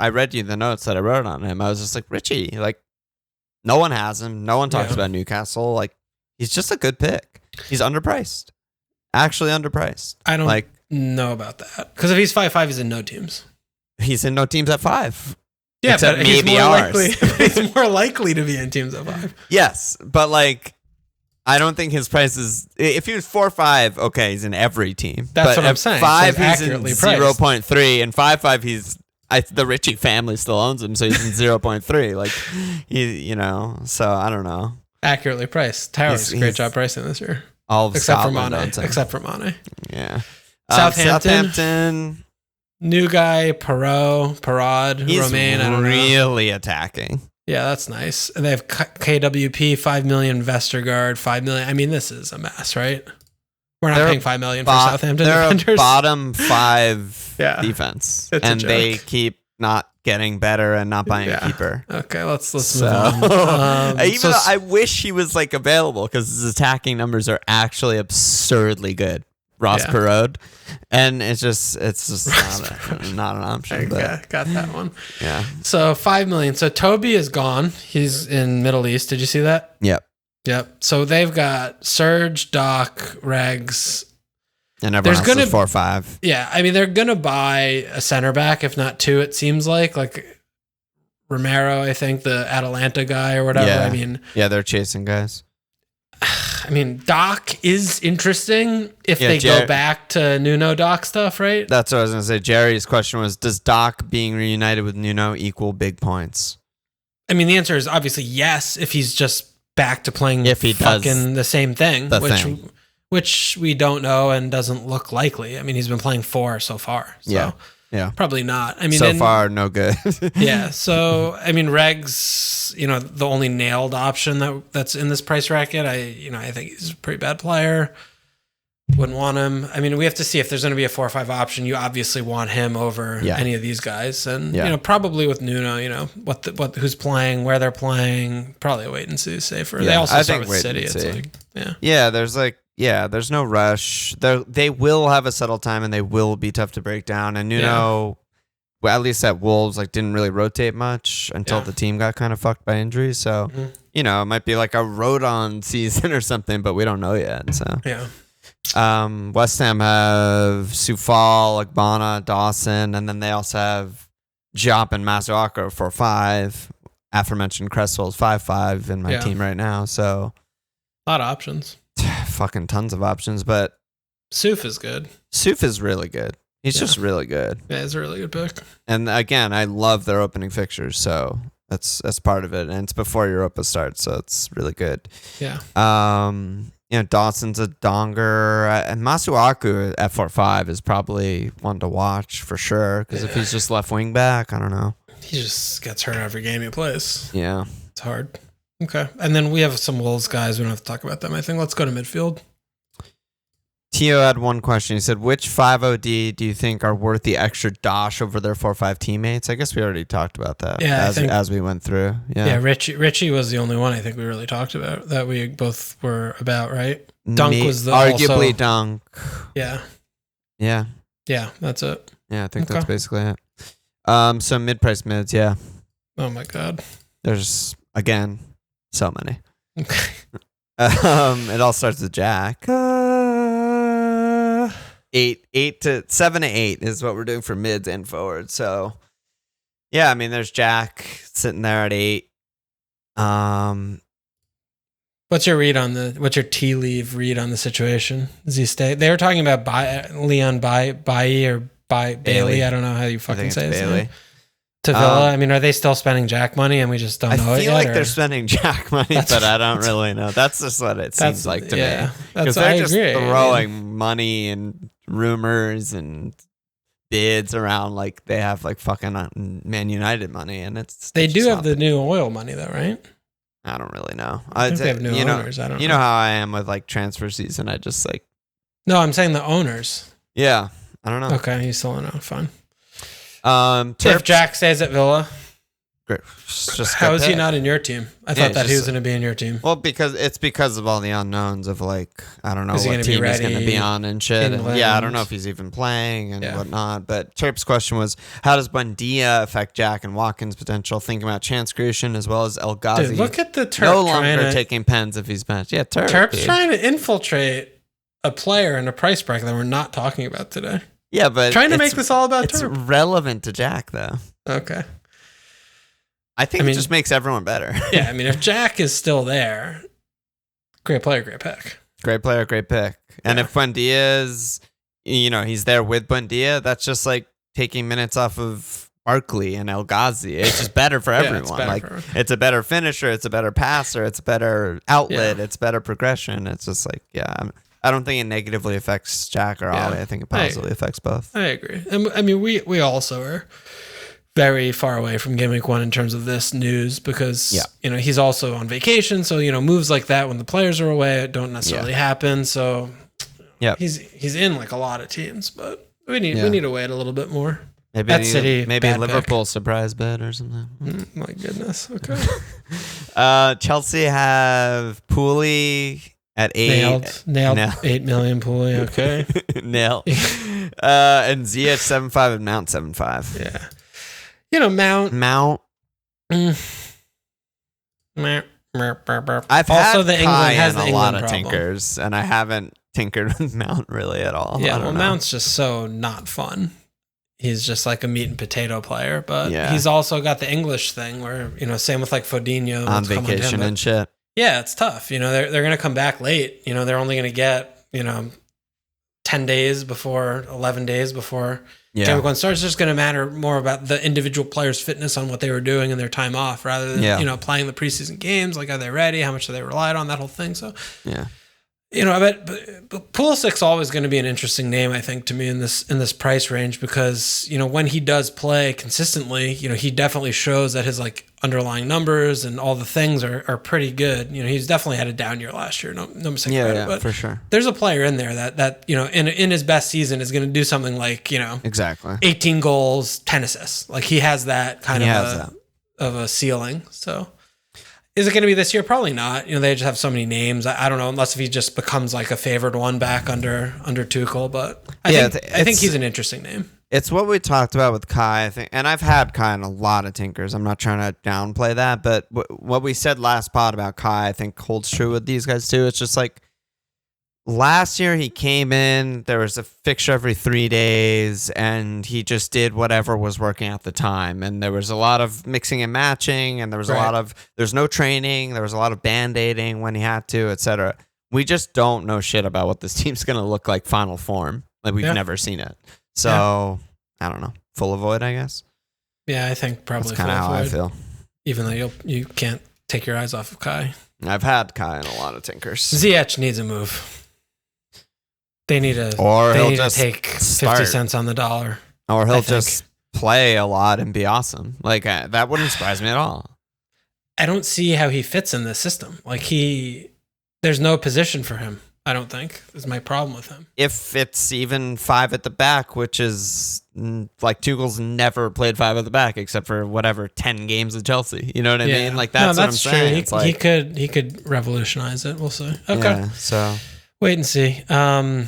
read you the notes that I wrote on him. I was just like, Richie, like no one has him. No one talks about Newcastle. Like he's just a good pick. He's underpriced. Actually underpriced. I don't know about that. Because if he's 5'5", he's in no teams. He's in no teams at 5. Yeah, except but maybe he's more likely to be in teams at 5. Yes, but like I don't think his price is. If he was 4.5, okay, he's in every team. That's what I'm saying. 5, he's in 0.3, and 5.5, he's. The Richie family still owns him, so he's in 0.3. Like so I don't know. Accurately priced. Towers, great job pricing this year. All of except Scotland for Mane. Yeah. Southampton. New guy, Parod, he's Romain. I don't really attacking. Yeah, that's nice. And they have KWP, 5 million, Vestergaard, 5 million. I mean, this is a mess, right? We're not paying 5 million for Southampton defenders. They're a bottom 5 defense, and they keep not getting better and not buying a keeper. Okay, let's move on. Though I wish he was like available, because his attacking numbers are actually absurdly good. Ross Perot, and it's just not an option. Got that one. Yeah. So 5 million. So Toby is gone. He's in Middle East. Did you see that? Yep. So they've got Serge, Doc, Regs, and everyone else is 4-5. Yeah, I mean they're gonna buy a center back, if not 2. It seems like Romero. I think the Atalanta guy or whatever. Yeah. I mean, they're chasing guys. I mean, Doc is interesting if they go back to Nuno Doc stuff, right? That's what I was going to say. Jerry's question was, does Doc being reunited with Nuno equal big points? I mean, the answer is obviously yes, if he's just back to playing the same thing, which we don't know and doesn't look likely. I mean, he's been playing 4 so far. So. Yeah. Probably not. I mean, so far, no good. Yeah. So, I mean, Regs, the only nailed option that's in this price bracket, I think he's a pretty bad player. Wouldn't want him. I mean, we have to see if there's going to be a 4 or 5 option. You obviously want him over any of these guys. And, probably with Nuno, who's playing, where they're playing, probably a wait and see is safer. They also start with City. It's like, there's no rush. They will have a settle time, and they will be tough to break down. And Nuno, at least at Wolves, didn't really rotate much until the team got kind of fucked by injuries. So, it might be like a Rodon season or something, but we don't know yet. So West Ham have Soufal, Agbana, Dawson, and then they also have Diop and Masuaku for 5. Aforementioned Cresswell's 5.5 in my team right now. So a lot of options. Fucking tons of options, but Souf is good. Souf is really good. He's just really good. Yeah, he's a really good pick. And again, I love their opening fixtures, so That's part of it, and it's before Europa starts, so it's really good. Yeah. Dawson's a donger, and Masuaku at 4-5 is probably one to watch for sure. Because if he's just left wing back, I don't know. He just gets hurt every game he plays. Yeah, it's hard. Okay, and then we have some Wolves guys. We don't have to talk about them. I think let's go to midfield. Tio had one question. He said, which 5OD do you think are worth the extra dosh over their 4-5 teammates? I guess we already talked about that as we went through. Yeah, Richie was the only one I think we really talked about that we both were about, right? Dunk was arguably also, Dunk. Yeah. Yeah. Yeah, that's it. Yeah, I think that's basically it. So mid-price mids, yeah. Oh my God. There's, again, so many. Okay. It all starts with Jack. 7 to 8 is what we're doing for mids and forwards. So, yeah, I mean, there's Jack sitting there at 8. What's your tea leaf read on the situation? Does he stay? They were talking about Leon Bailey or Bailey. I don't know how you fucking say his name. To Villa. I mean, are they still spending Jack money and we just don't know it yet? I feel like they're spending Jack money, but I don't really know. That's just what it seems like to me. Because they're just throwing money and rumors and bids around like they have like fucking Man United money, and they do have the new oil money though, right? I don't really know. I think they have new owners. I don't know. You know how I am with like transfer season. I just like. No, I'm saying the owners. Yeah, I don't know. Okay, you still don't know. Fine. If Jack stays at Villa, great. How is he not in your team? I thought that he was going to be in your team. Well, because of all the unknowns of like, I don't know what team he's going to be on and shit. And I don't know if he's even playing and whatnot. But Terp's question was, how does Buendia affect Jack and Watkins' potential? Thinking about chance creation as well as El Ghazi. Dude, look at the Terp no longer taking pens if he's benched. Yeah, Terp's trying to infiltrate a player in a price bracket that we're not talking about today. Yeah, but trying to make this all about it's Terp. Relevant to Jack, though. Okay. I think it just makes everyone better. Yeah, I mean, if Jack is still there, great player, great pick. Great player, great pick. And if Buendia is, he's there with Buendia, that's just like taking minutes off of Barkley and El Ghazi. It's just better for everyone. It's a better finisher, it's a better passer, it's a better outlet, it's better progression. It's just like, I don't think it negatively affects Jack or Ollie. I think it positively affects both. I agree. And I mean, we also are very far away from Game Week 1 in terms of this news because, he's also on vacation. So, moves like that when the players are away don't necessarily happen. So, he's in like a lot of teams, but we need to wait a little bit more. Maybe Liverpool pick. Surprise bet or something. My goodness. Okay. Chelsea have Pooley at 8. Nailed. 8 million Pooley. Okay. Nailed. And Ziyech 7.5 and Mount 7.5. Yeah. Mount. I've also the England has a lot of tinkers, and I haven't tinkered with Mount really at all. Yeah, well, Mount's just so not fun. He's just like a meat and potato player, but he's also got the English thing where same with like Fodinho on vacation and shit. Yeah, it's tough. They're going to come back late. They're only going to get 10 days before, 11 days before. Game Week 1 starts. It's just going to matter more about the individual player's fitness on what they were doing in their time off rather than, playing the preseason games. Like, are they ready? How much do they rely on? That whole thing. So, I bet but Pulisic's always going to be an interesting name, I think, to me in this price range because, when he does play consistently, he definitely shows that his like underlying numbers and all the things are pretty good. He's definitely had a down year last year. No mistake about it. But for sure. There's a player in there that in his best season is going to do something like, exactly 18 goals, 10 assists. Like he has that kind of a ceiling. So is it going to be this year? Probably not. They just have so many names. I don't know, unless if he just becomes like a favored one back under Tuchel. But I think he's an interesting name. It's what we talked about with Kai, I think, and I've had Kai in a lot of tinkers. I'm not trying to downplay that, but what we said last pod about Kai, I think holds true with these guys too. It's just like last year he came in, there was a fixture every 3 days, and he just did whatever was working at the time. And there was a lot of mixing and matching, and there was there's no training, there was a lot of band-aiding when he had to, etc. We just don't know shit about what this team's going to look like final form. Like we've never seen it. So, I don't know. Full avoid, I guess. Yeah, I think probably that's kind of how I feel. even though you can't take your eyes off of Kai. I've had Kai in a lot of tinkers. Ziyech needs a move. They need to take 50 cents on the dollar. Or he'll just play a lot and be awesome. Like, that wouldn't surprise me at all. I don't see how he fits in this system. Like, there's no position for him, I don't think, is my problem with him. If it's even 5 at the back, which is like Tuchel's never played 5 at the back except for 10 games with Chelsea. You know what I mean? Like, that's what I'm saying. True. He could revolutionize it. We'll see. Okay. Yeah, so wait and see. So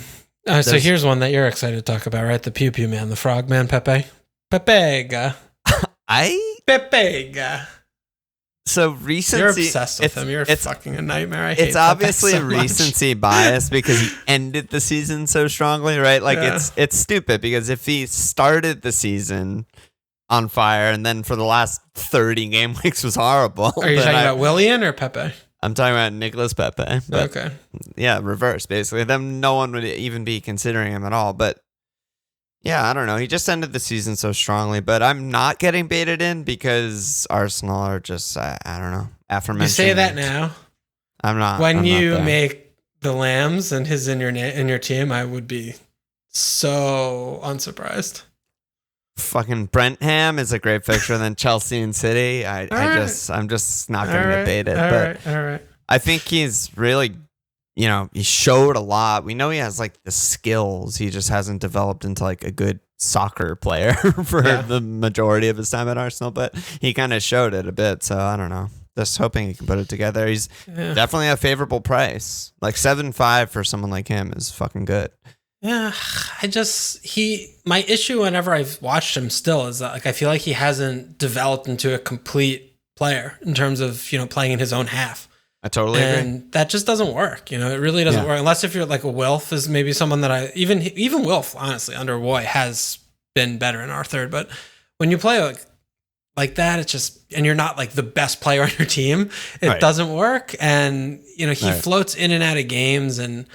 here's one that you're excited to talk about, right? The Pew Pew Man, the Frog Man, Pepe. Pepega. Pepega. So recency. You're obsessed with him. It's fucking a nightmare. I hate it's obviously so recency bias because he ended the season so strongly, right? Like it's stupid because if he started the season on fire and then for the last 30 game weeks was horrible. Are you talking about Willian or Pepe? I'm talking about Nicolas Pepe. Okay. Yeah, reverse basically. Then no one would even be considering him at all. But yeah, I don't know. He just ended the season so strongly, but I'm not getting baited in because Arsenal are just, I don't know, aforementioned. You say that now. I'm not. When you make the Lambs and his in your team, I would be so unsurprised. Fucking Brentham is a great fixture, and then Chelsea and City. I'm just not going to get baited. All right. I think he's really, he showed a lot. We know he has like the skills. He just hasn't developed into like a good soccer player for the majority of his time at Arsenal, but he kind of showed it a bit. So I don't know. Just hoping he can put it together. He's definitely a favorable price. Like 7.5 for someone like him is fucking good. Yeah, my issue whenever I've watched him still is that like I feel like he hasn't developed into a complete player in terms of, playing in his own half. I totally agree. And that just doesn't work. It really doesn't work unless if you're like a Wilf is maybe someone that even Wilf, honestly, under Roy has been better in our third. But when you play like that, it's just, and you're not like the best player on your team, it doesn't work. And, he floats in and out of games, and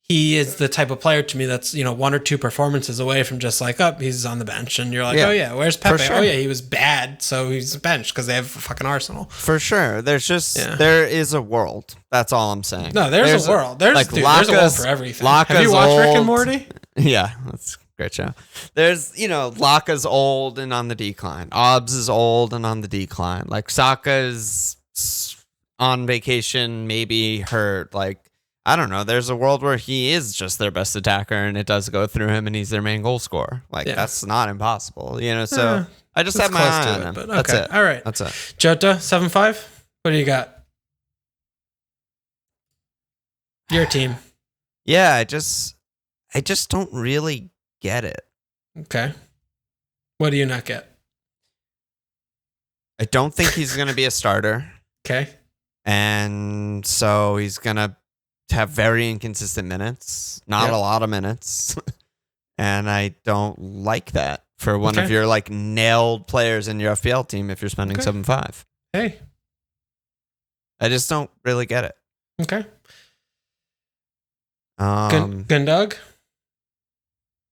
he is the type of player to me that's, 1 or 2 performances away from just like, he's on the bench. And you're like, where's Pepe? Sure. Oh, yeah, he was bad, so he's benched because they have fucking Arsenal. For sure. There's just, there is a world. That's all I'm saying. No, there's a world. There's a world for everything. Have you watched Rick and Morty? Yeah, that's a great show. There's, Laka's old and on the decline. Obbs is old and on the decline. Like, Saka's on vacation, maybe hurt, like, I don't know. There's a world where he is just their best attacker, and it does go through him, and he's their main goal scorer. Like that's not impossible, So I just have my eye on him. But that's it. All right, that's it. Jota 7.5. What do you got? Your team. Yeah, I just don't really get it. Okay. What do you not get? I don't think he's going to be a starter. Okay. And so he's going to have very inconsistent minutes, not a lot of minutes. And I don't like that for one of your like nailed players in your FPL team if you're spending 7.5. Hey. I just don't really get it. Okay. Gundog?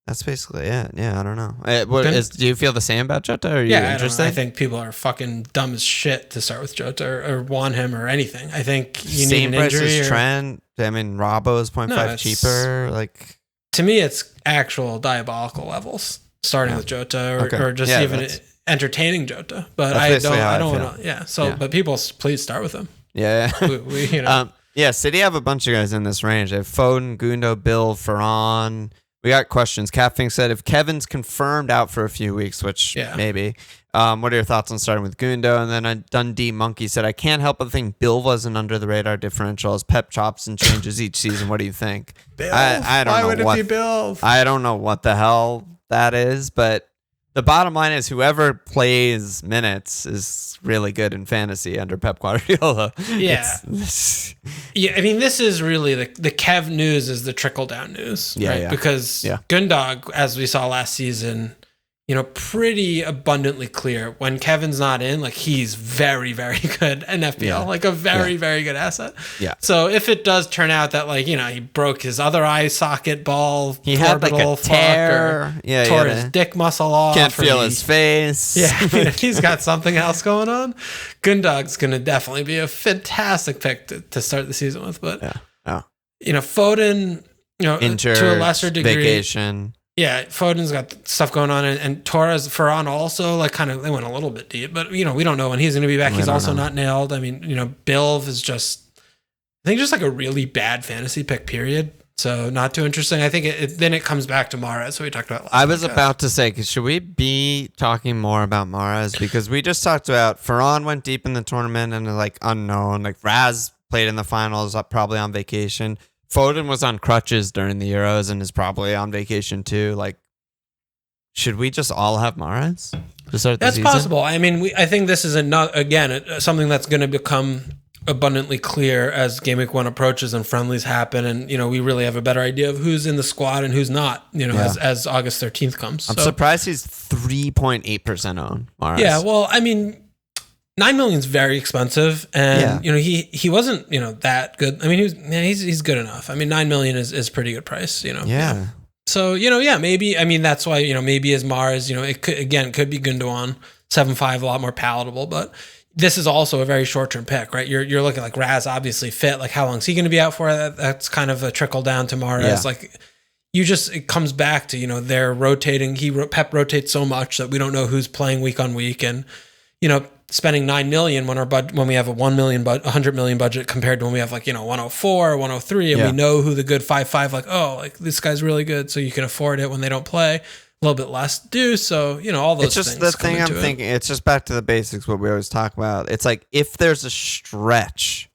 That's basically it. Yeah, I don't know. Do you feel the same about Jota? Or are you interested? I think people are fucking dumb as shit to start with Jota or want him or anything. I think you need an injury. Same price as Trent. I mean, Robbo is 0.5 cheaper. Like, to me, it's actual diabolical levels starting with Jota or just even entertaining Jota. But I don't want to. Yeah. So, but people, please start with him. Yeah. City have a bunch of guys in this range. They have Foden, Gundo, Bill, Ferran. We got questions. Catfink said, if Kevin's confirmed out for a few weeks, which maybe, what are your thoughts on starting with Gundo? And then Dundee Monkey said, I can't help but think Bill was an under-the-radar differential as Pep chops and changes each season. What do you think? Bill? I don't know. Why would it be Bill? I don't know what the hell that is, but the bottom line is whoever plays minutes is really good in fantasy under Pep Guardiola. Yeah. I mean, this is really the Kev news is the trickle down news, right? Because Gundog, as we saw last season, pretty abundantly clear when Kevin's not in, like he's very, very good in FPL, like a very, very good asset. Yeah. So if it does turn out that like, he broke his other eye socket ball, he had like a tear, tore his dick muscle off. Can't feel his face. Yeah. He's got something else going on. Gundogan's going to definitely be a fantastic pick to start the season with. But, Foden, injured, to a lesser degree. Vacation. Yeah, Foden's got stuff going on, and Torres, Ferran also, like, kind of, they went a little bit deep, but, we don't know when he's going to be back. He's also not nailed. I mean, Bilv is just like a really bad fantasy pick, period. So not too interesting. I think then it comes back to Mahrez, so we talked about last I was about to say, should we be talking more about Mahrez? Because we just talked about Ferran went deep in the tournament and, like, unknown. Like, Raz played in the finals, probably on vacation. Foden was on crutches during the Euros and is probably on vacation too. Like, should we just all have Mahrez to start the season? That's possible. I mean, I think this is something that's going to become abundantly clear as Game Week 1 approaches and friendlies happen, and we really have a better idea of who's in the squad and who's not. As August 13th comes. I'm surprised he's 3.8% owned. Mahrez. Yeah, well, I mean, 9 million is very expensive, and he wasn't that good. I mean, he's good enough. I mean, 9 million is pretty good price. Yeah. So maybe. I mean, that's why maybe as Mahrez, it could be Gundogan 7.5, a lot more palatable. But this is also a very short term pick, right? You're looking like Raz obviously fit. Like, how long is he going to be out for? That's kind of a trickle down to Mahrez. Yeah. Like, it comes back to they're rotating. Pep rotates so much that we don't know who's playing week on week, and spending 9 million when we have a 100 million budget compared to when we have 104 or 103 and we know who the good 5.5 like this guy's really good, so you can afford it when they don't play. A little bit less do, so all those things. It's just the thing I'm thinking. It's just back to the basics, what we always talk about. It's like if there's a stretch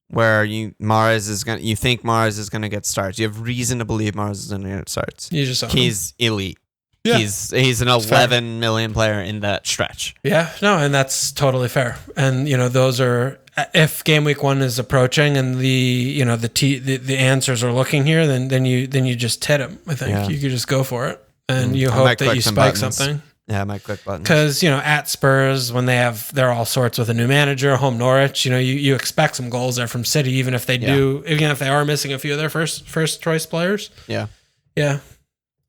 where you think Mahrez is gonna get starts, you have reason to believe Mahrez is gonna get starts. He's elite. Yeah. He's an 11 million player in that stretch. Yeah, no, and that's totally fair. And those are, if Game Week 1 is approaching and the answers are looking here, then you just hit him. I think you could just go for it, and you hope that you spike something. Yeah, I might click buttons. Because at Spurs, when they're all sorts with a new manager, home Norwich, you expect some goals there from City, even if they are missing a few of their first choice players. Yeah.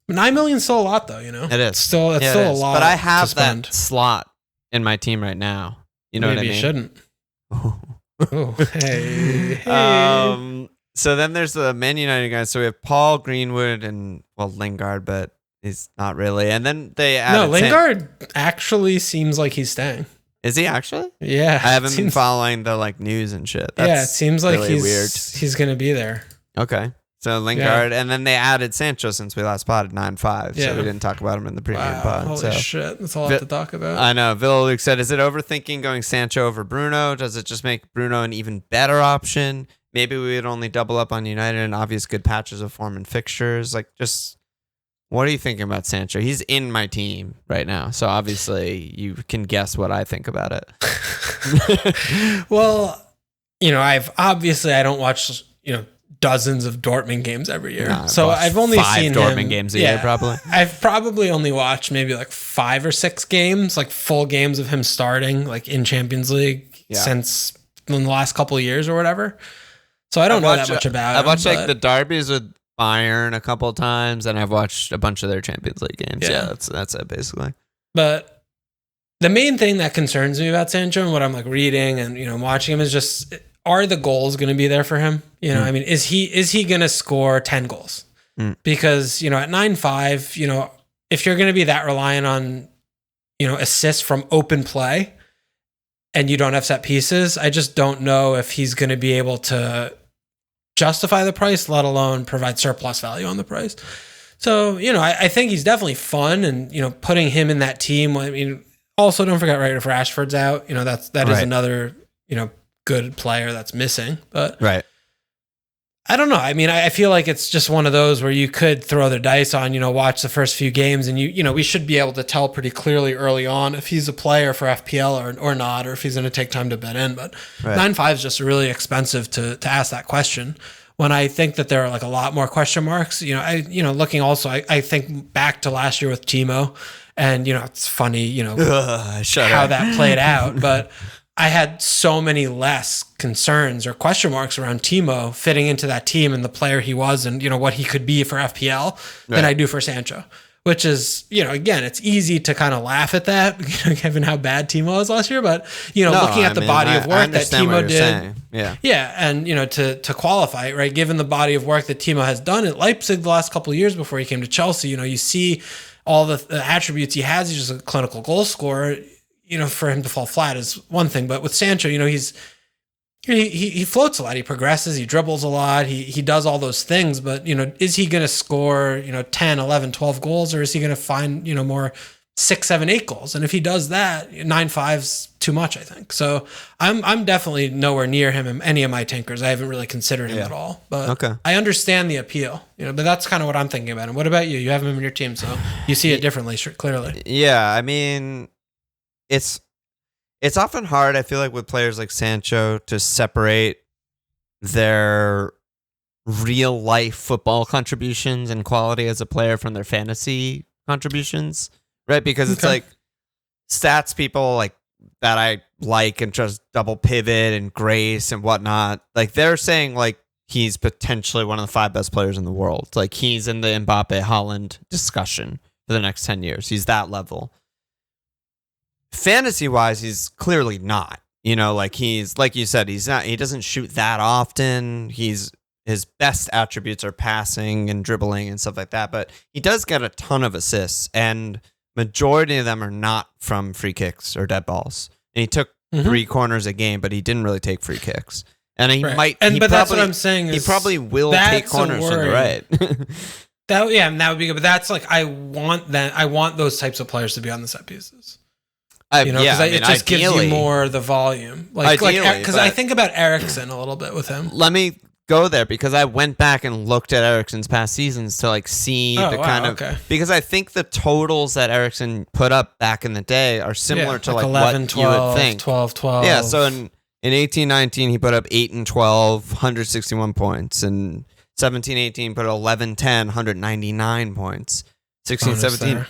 9 million is still a lot, though. It is. It's still a lot. But I have that slot in my team right now. You know Maybe what I mean? You shouldn't. Hey. So then there's the Man United guys. So we have Paul, Greenwood, and Lingard, but he's not really. And then they added Lingard actually seems like he's staying. Is he actually? Yeah. I haven't been following the news and shit. It seems like really weird. He's going to be there. Okay. So Lingard, and then they added Sancho since we last spotted 9.5. So we didn't talk about him in the premium pod. Holy shit. That's all I have to talk about. I know. Villa Luke said, is it overthinking going Sancho over Bruno? Does it just make Bruno an even better option? Maybe we would only double up on United and obvious good patches of form and fixtures. What are you thinking about Sancho? He's in my team right now. So obviously you can guess what I think about it. Well, I don't watch, dozens of Dortmund games every year. So I've only seen 5 Dortmund games a year, probably. I've probably only watched maybe 5 or 6 games, full games of him starting in Champions League since in the last couple of years or whatever. So I don't know that much about him. I've watched the derbies with Bayern a couple of times, and I've watched a bunch of their Champions League games. Yeah, that's it basically. But the main thing that concerns me about Sancho and what I'm reading and watching him is just, are the goals going to be there for him? I mean, is he going to score 10 goals? Because, at 9.5, if you're going to be that reliant on, assists from open play and you don't have set pieces, I just don't know if he's going to be able to justify the price, let alone provide surplus value on the price. So, I think he's definitely fun, and, putting him in that team. I mean, also don't forget, right, if Rashford's out, that is another, good player that's missing. But I don't know. I mean, I feel like it's just one of those where you could throw the dice on, watch the first few games, and we should be able to tell pretty clearly early on if he's a player for FPL or not, or if he's going to take time to bet in. But 9.5 is just really expensive to ask that question, when I think that there are a lot more question marks. Looking also, I think back to last year with Timo And, it's funny, how that played out. But I had so many less concerns or question marks around Timo fitting into that team and the player he was and, what he could be for FPL than I do for Sancho. Which is, again, it's easy to kind of laugh at that, given how bad Timo was last year. But, looking at the body of work that Timo did. Yeah. And, to qualify, right, given the body of work that Timo has done at Leipzig the last couple of years before he came to Chelsea, you see all the attributes he has. He's just a clinical goal scorer. For him to fall flat is one thing. But with Sancho, he floats a lot. He progresses. He dribbles a lot. He does all those things. But, is he going to score, 10, 11, 12 goals? Or is he going to find, more 6, 7, 8 goals? And if he does that, 9-5's too much, I think. So I'm definitely nowhere near him in any of my tankers. I haven't really considered him at all. But I understand the appeal. But that's kind of what I'm thinking about him. What about you? You have him in your team, so you see it differently, clearly. Yeah, I mean, it's often hard, I feel like, with players like Sancho to separate their real life football contributions and quality as a player from their fantasy contributions, right? Because it's like stats people like that I like and just double pivot and Grace and whatnot. Like they're saying like he's potentially one of the 5 best players in the world. Like he's in the Mbappe Haaland discussion for the next 10 years. He's that level. Fantasy wise, he's clearly not, like he's, like you said, he doesn't shoot that often. His best attributes are passing and dribbling and stuff like that, but he does get a ton of assists and majority of them are not from free kicks or dead balls. And he took 3 corners a game, but he didn't really take free kicks. And he might, but that's what I'm saying. He probably will take corners from the right. that would be good. But that's like, I want those types of players to be on the set pieces. Because it just gives you more the volume. Because I think about Eriksen a little bit with him. Let me go there because I went back and looked at Eriksen's past seasons to like see because I think the totals that Eriksen put up back in the day are similar to like 11, what 12, you would think. 12, 12. Yeah, so in 18-19 he put up 8 and 12, 161 points, and 17-18 put 11-10, 199 points. 16-17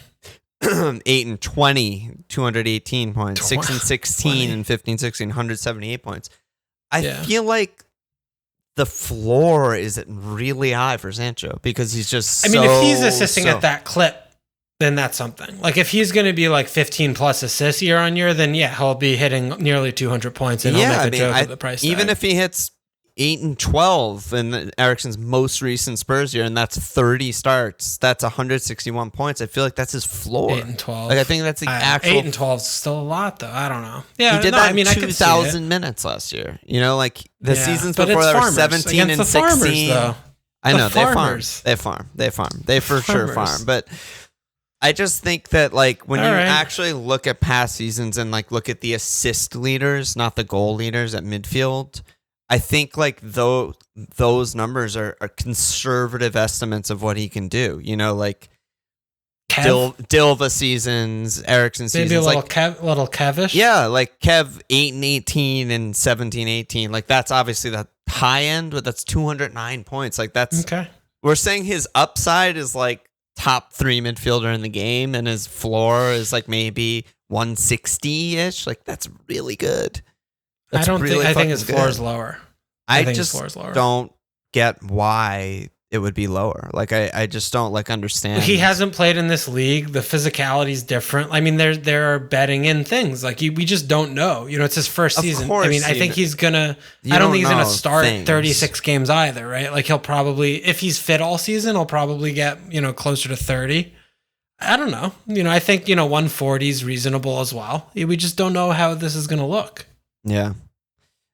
8 and 20, 218 points. 6 and 16 and 15-16, 178 points. I feel like the floor is really high for Sancho because he's just if he's assisting at that clip, then that's something. Like if he's going to be like 15 plus assists year on year, then he'll be hitting nearly 200 points and he'll make a joke at the price tag. Even if he hits 8 and 12 in Eriksen's most recent Spurs year, and that's 30 starts. That's 161 points. I feel like that's his floor. 8 and 12. Like I think that's the actual. 8 and 12 is still a lot, though. I don't know. Yeah, he did that. 2,000 minutes last year. Like the seasons before that were 17 and 16. Farmers, I know they farm. They for sure farm. But I just think that like when you actually look at past seasons and like look at the assist leaders, not the goal leaders at midfield. I think like those numbers are conservative estimates of what he can do. Like Dilva seasons, Eriksen seasons, maybe a little Kevish. Yeah, like Kev 8 and 18 and 17-18. Like that's obviously the high end, but that's 209 points. Like that's okay. We're saying his upside is like top 3 midfielder in the game, and his floor is like maybe 160-ish. Like that's really good. I think his floor is lower. I just don't get why it would be lower. Like I just don't like understand. He hasn't played in this league. The physicality is different. I mean, there are betting in things like we just don't know. It's his first season. I mean, I think he's gonna. I don't think he's gonna start 36 games either, right? Like he'll probably, if he's fit all season, he'll probably get closer to 30. I don't know. I think 140 is reasonable as well. We just don't know how this is gonna look. Yeah.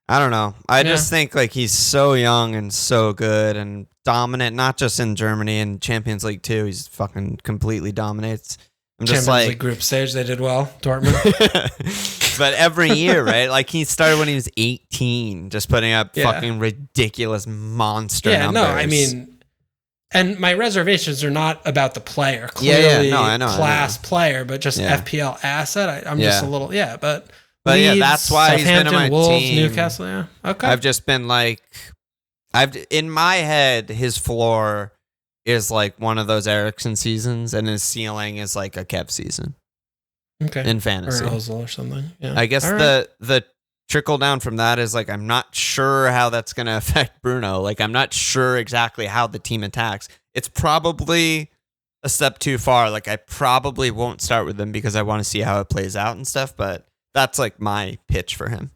I don't know. I just think like he's so young and so good and dominant, not just in Germany and Champions League too. He's fucking completely dominates. I'm just Champions League group stage, they did well, Dortmund. But every year, right? Like he started when he was 18, just putting up fucking ridiculous monster numbers. No, I mean, and my reservations are not about the player. Clearly, no, I know, class player, but just FPL asset. I'm just a little, but Leeds, that's why he's been on my Wolves, team. Newcastle, okay. I've just been like, in my head, his floor is like one of those Eriksen seasons, and his ceiling is like a Kev season. in fantasy. Or Ozil or something. Yeah. I guess the trickle down from that is like, I'm not sure how that's going to affect Bruno. Like, I'm not sure exactly how the team attacks. It's probably a step too far. Like, I probably won't start with him because I want to see how it plays out and stuff, but that's like my pitch for him.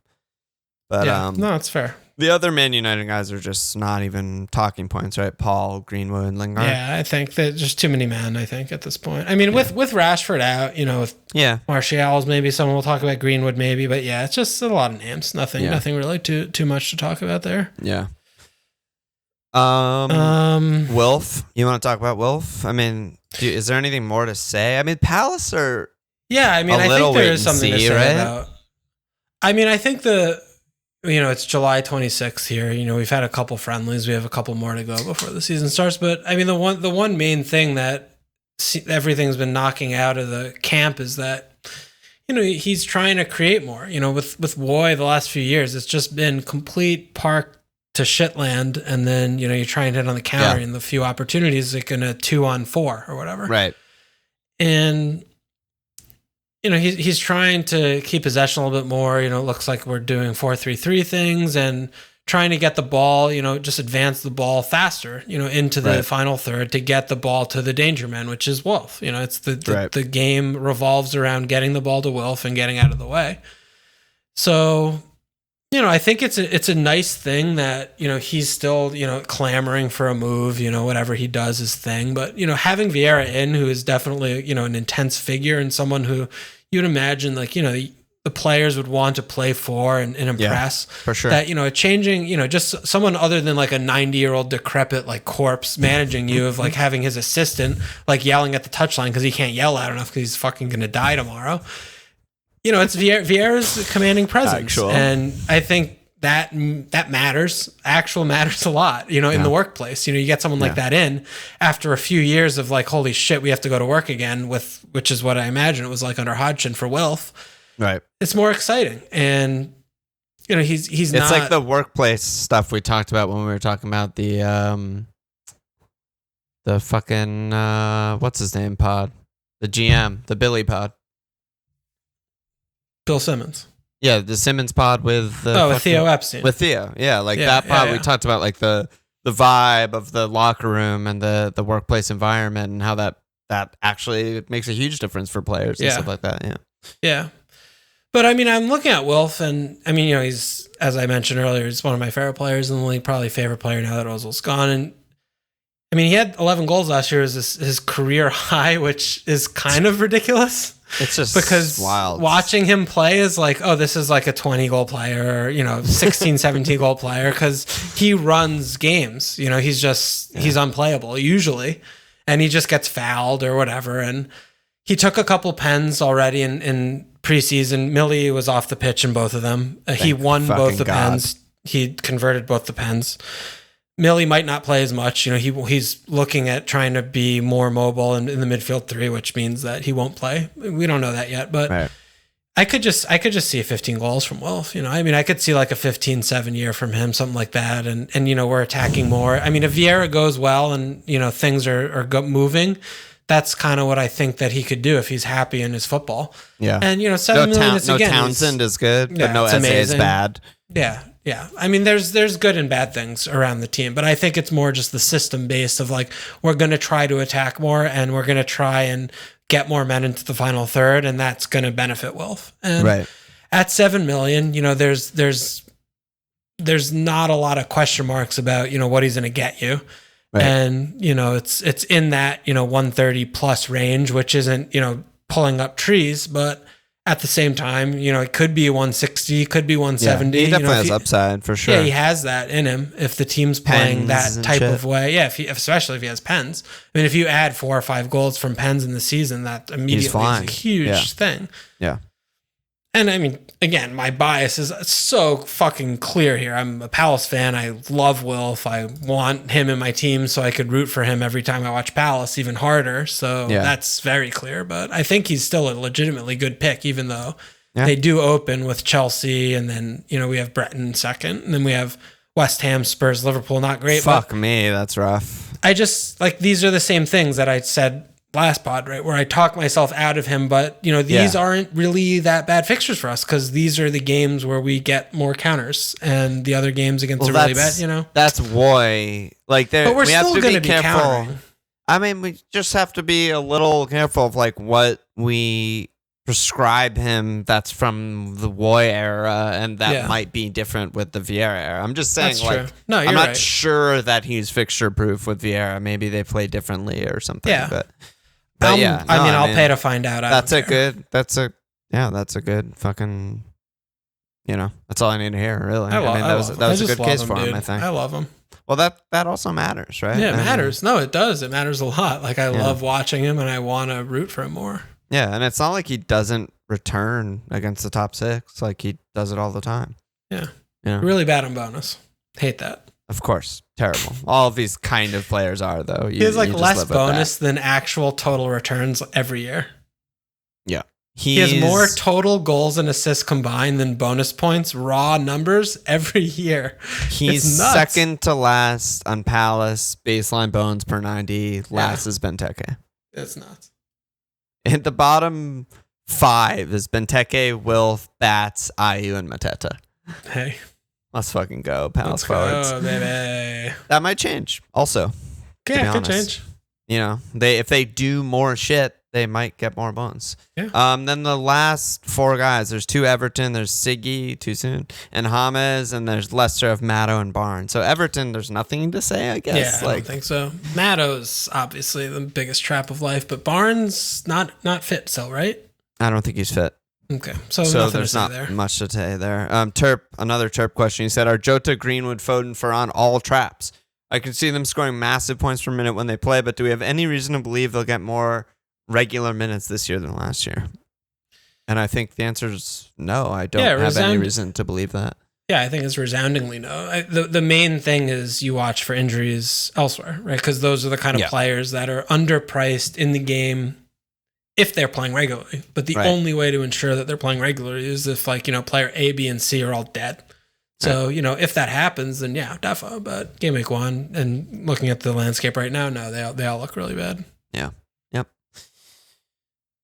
But no, it's fair. The other Man United guys are just not even talking points, right? Paul, Greenwood, Lingard. Yeah, I think that just too many men, I think, at this point. I mean, with Rashford out, with Martial's maybe someone will talk about, Greenwood maybe, but yeah, it's just a lot of names. Nothing really too much to talk about there. Yeah. Wilf. You want to talk about Wilf? I mean, is there anything more to say? I mean, Palace are I think there is something to say about. I mean, I think it's July 26th here. We've had a couple friendlies. We have a couple more to go before the season starts. But I mean, the one main thing that everything's been knocking out of the camp is that, he's trying to create more. With Woy the last few years, it's just been complete park to shitland. And then, you try and hit on the counter and the few opportunities, like in a 2-on-4 or whatever. Right. And he's trying to keep possession a little bit more. It looks like we're doing 4-3-3 things and trying to get the ball, just advance the ball faster, into the final third to get the ball to the danger man, which is Wolf. It's the game revolves around getting the ball to Wolf and getting out of the way. So, I think it's a nice thing that, he's still, clamoring for a move, whatever he does his thing. But, having Vieira in, who is definitely, an intense figure and someone who you'd imagine, like, the players would want to play for and impress. For sure. That, changing, just someone other than like a 90-year-old decrepit, like corpse managing you, of like having his assistant, like yelling at the touchline because he can't yell loud enough because he's fucking going to die tomorrow. It's Vieira's commanding presence. And I think that matters. Matters a lot, in the workplace. You get someone like that in after a few years of like, holy shit, we have to go to work again, which is what I imagine it was like under Hodgson for Wilf. Right. It's more exciting. And, he's it's not. It's like the workplace stuff we talked about when we were talking about the fucking, what's his name pod? The GM, the Billy pod. Bill Simmons. Yeah, the Simmons pod with with Theo Epstein. With Theo, yeah, like that pod. We talked about like the vibe of the locker room and the workplace environment and how that actually makes a huge difference for players and stuff like that. Yeah, yeah. But I mean, I'm looking at Wilf, and I mean, he's, as I mentioned earlier, he's one of my favorite players in the league, probably favorite player now that Ozil's gone. And I mean, he had 11 goals last year as his career high, which is kind of ridiculous. It's just because wild. Watching him play is like, oh, this is like a 20 goal player, or, 16, 17 goal player, because he runs games. He's unplayable usually, and he just gets fouled or whatever. And he took a couple pens already in preseason. Millie was off the pitch in both of them. He won both the pens. He converted both the pens. Millie might not play as much. He's looking at trying to be more mobile in the midfield three, which means that he won't play. We don't know that yet, but I could just see 15 goals from Wilf. I mean, I could see like a 15-7 year from him, something like that. And we're attacking more. I mean, if Vieira goes well and, things are moving, that's kind of what I think that he could do if he's happy in his football. Yeah. And, 7 million is again. Townsend is good, but no Eze is bad. Yeah. Yeah. I mean, there's good and bad things around the team, but I think it's more just the system based of like, we're going to try to attack more and we're going to try and get more men into the final third, and that's going to benefit Wilf. And at 7 million, there's not a lot of question marks about, what he's going to get you. Right. And, it's in that, 130 plus range, which isn't, pulling up trees, but at the same time, it could be 160, could be 170. Yeah, he definitely has upside for sure. Yeah, he has that in him if the team's playing that type of way. Yeah, especially if he has pens. I mean, if you add 4 or 5 goals from pens in the season, that immediately is a huge thing. Yeah. And I mean, again, my bias is so fucking clear here. I'm a Palace fan. I love Wilf. I want him in my team so I could root for him every time I watch Palace even harder. So that's very clear. But I think he's still a legitimately good pick, even though they do open with Chelsea. And then, we have Breton second. And then we have West Ham, Spurs, Liverpool. Not great. Fuck me. That's rough. I just, like, these are the same things that I said last pod, right, where I talk myself out of him. But, you know, these aren't really that bad fixtures for us because these are the games where we get more counters and the other games against are really bad, you know? That's why. Like, but we're still going to be careful. Countering. I mean, we just have to be a little careful of, like, what we prescribe him that's from the Woy era, and that might be different with the Vieira era. I'm just saying, like, no, I'm not sure that he's fixture proof with Vieira. Maybe they play differently or something. Yeah, but yeah, I'll pay to find out. That's a good fucking. You know, that's all I need to hear. Really, that was a good case for him. I think I love him. Well, that also matters, right? Yeah, it matters. No, it does. It matters a lot. Like, I love watching him, and I want to root for him more. Yeah, and it's not like he doesn't return against the top six. Like, he does it all the time. Yeah. Really bad on bonus. Hate that. Of course. Terrible. All of these kind of players are, though. He has, like, less bonus than actual total returns every year. Yeah. He has more total goals and assists combined than bonus points, raw numbers, every year. He's second to last on Palace, baseline bones per 90. Last is Benteke. It's nuts. At the bottom 5 is Benteke, Wilf, Bats, Ayew, and Mateta. Hey. Let's fucking go, Palace forwards. Oh, baby. That might change also. Yeah, could change. You know, if they do more shit, they might get more bones. Yeah. Then the last 4 guys, there's 2 Everton, there's Siggy, too soon, and James, and there's Leicester of Matto and Barnes. So Everton, there's nothing to say, I guess. Yeah, I don't think so. Matto's obviously the biggest trap of life, but Barnes not fit still, right? I don't think he's fit. Okay, so there's not much to say there. Another Terp question. He said, are Jota, Greenwood, Foden, Varane all traps? I can see them scoring massive points per minute when they play, but do we have any reason to believe they'll get more regular minutes this year than last year? And I think the answer is no. I don't have any reason to believe that. Yeah, I think it's resoundingly no. The main thing is you watch for injuries elsewhere, right? Because those are the kind of players that are underpriced in the game if they're playing regularly. But the only way to ensure that they're playing regularly is if, like, you know, player A, B, and C are all dead. So, you know, if that happens, then yeah, defo. But game week 1 and looking at the landscape right now, no, they all look really bad. Yeah. Yep.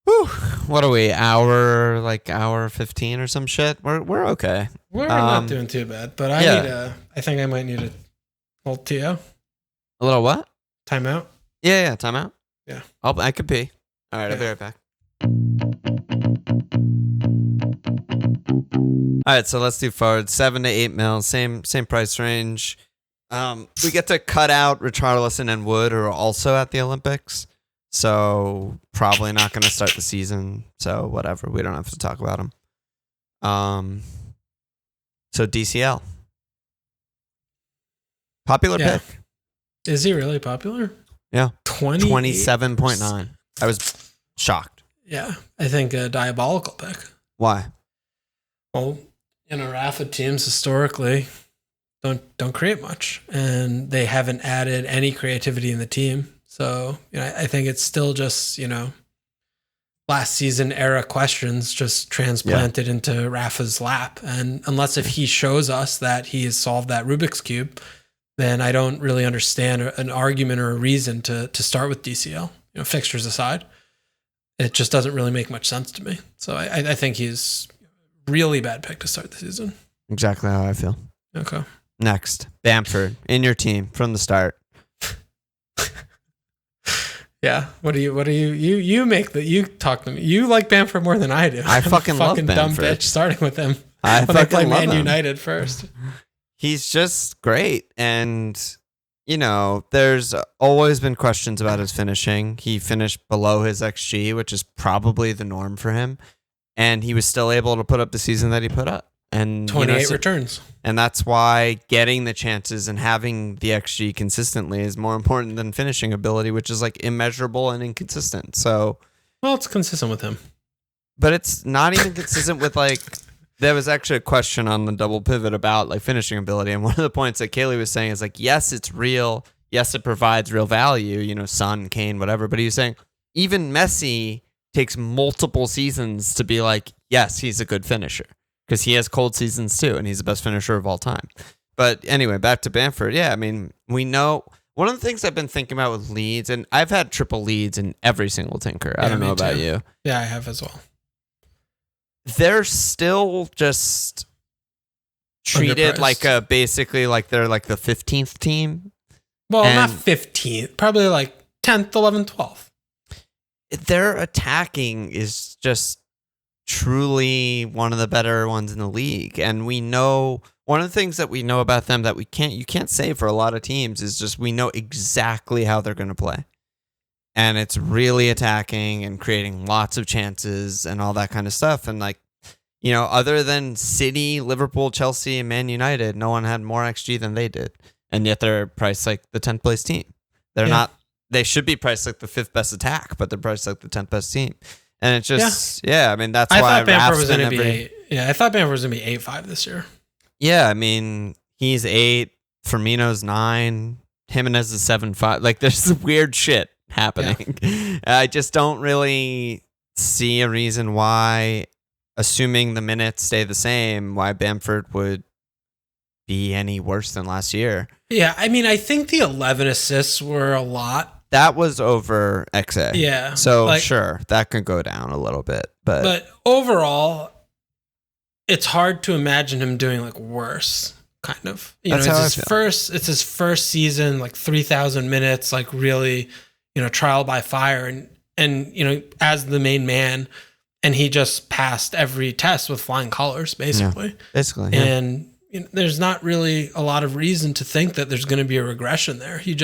Whew. What are we? Hour 15 or some shit? We're okay. We're not doing too bad, but I think I might need a little TO. A little what? Timeout. Yeah, timeout. Yeah. I could pee. All right, I'll be right back. All right, so let's do forward 7 to 8 mil, same price range. We get to cut out Richarlison and Wood, who are also at the Olympics. So probably not going to start the season. So whatever, we don't have to talk about them. So DCL, popular pick. Is he really popular? Yeah, 27.9. I was shocked. Yeah, I think a diabolical pick. Why? Well, you know, Rafa teams historically don't create much, and they haven't added any creativity in the team. So, you know, I think it's still just, you know, last season era questions just transplanted into Rafa's lap. And unless if he shows us that he has solved that Rubik's Cube, then I don't really understand an argument or a reason to start with DCL. You know, fixtures aside, it just doesn't really make much sense to me. So I think he's really bad pick to start the season. Exactly how I feel. Okay. Next, Bamford in your team from the start. Yeah. You make that? You talk to me. You like Bamford more than I do. I fucking love Bamford. Dumb bitch starting with him. I fucking love him. United first. He's just great, and you know, there's always been questions about his finishing. He finished below his XG, which is probably the norm for him, and he was still able to put up the season that he put up. And 28 returns. And that's why getting the chances and having the XG consistently is more important than finishing ability, which is like immeasurable and inconsistent. So, well, it's consistent with him. But it's not even consistent with, like, there was actually a question on the double pivot about like finishing ability. And one of the points that Kaylee was saying is like, yes, it's real. Yes, it provides real value, you know, Son, Kane, whatever. But he was saying even Messi takes multiple seasons to be like, yes, he's a good finisher. Because he has cold seasons too, and he's the best finisher of all time. But anyway, back to Bamford. Yeah, I mean, we know One of the things I've been thinking about with Leeds, and I've had triple Leeds in every single tinker. I don't know about you. Yeah, I have as well. They're still just treated like basically like they're like the 15th team. Well, not 15th, probably like 10th, 11th, 12th. Their attacking is just truly one of the better ones in the league, and we know one of the things that we know about them that you can't say for a lot of teams is just we know exactly how they're going to play, and it's really attacking and creating lots of chances and all that kind of stuff. And like, you know, other than City, Liverpool, Chelsea, and Man United, no one had more XG than they did, and yet they're priced like the 10th place team. They're not. They should be priced like the 5th best attack, but they're priced like the 10th best team. And it's just, I mean, that's why I thought Bamford was going to be. I thought Bamford was going to be 8-5 this year. Yeah, I mean, he's 8, Firmino's 9, Jimenez is 7-5. Like, there's some weird shit happening. Yeah. I just don't really see a reason why, assuming the minutes stay the same, why Bamford would be any worse than last year. Yeah, I mean, I think the 11 assists were a lot. That was over XA. Yeah. So, like, sure, that could go down a little bit. But overall, it's hard to imagine him doing like worse, kind of. You know, it's his first season, like 3,000 minutes, like really, you know, trial by fire, and you know, as the main man, and he just passed every test with flying colors, basically. Yeah, basically, yeah. And you know, there's not really a lot of reason to think that there's going to be a regression there. He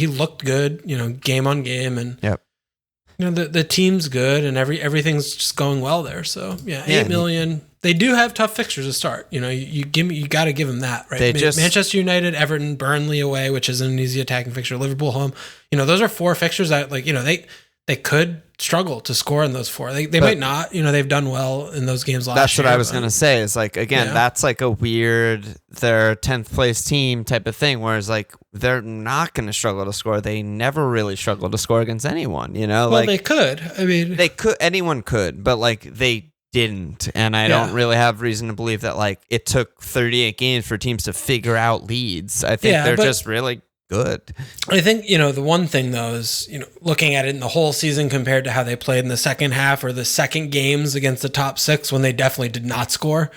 looked good, you know, game on game, and you know, the team's good, and everything's just going well there. So yeah, 8 million. They do have tough fixtures to start. You know, you got to give them that, right? Manchester United, Everton, Burnley away, which isn't an easy attacking fixture. Liverpool home. You know, those are 4 fixtures that, like, you know, they could struggle to score in those 4. They might not. You know, they've done well in those games last year. That's what I was going to say. Is like, again, that's like a weird, they're 10th place team type of thing, whereas like they're not going to struggle to score. They never really struggle to score against anyone, you know? Well, like, they could. I mean, anyone could, but like they didn't. And I don't really have reason to believe that like it took 38 games for teams to figure out Leeds. I think they're just really good. I think, you know, the one thing though is, you know, looking at it in the whole season compared to how they played in the second half or the second games against the top 6 when they definitely did not score.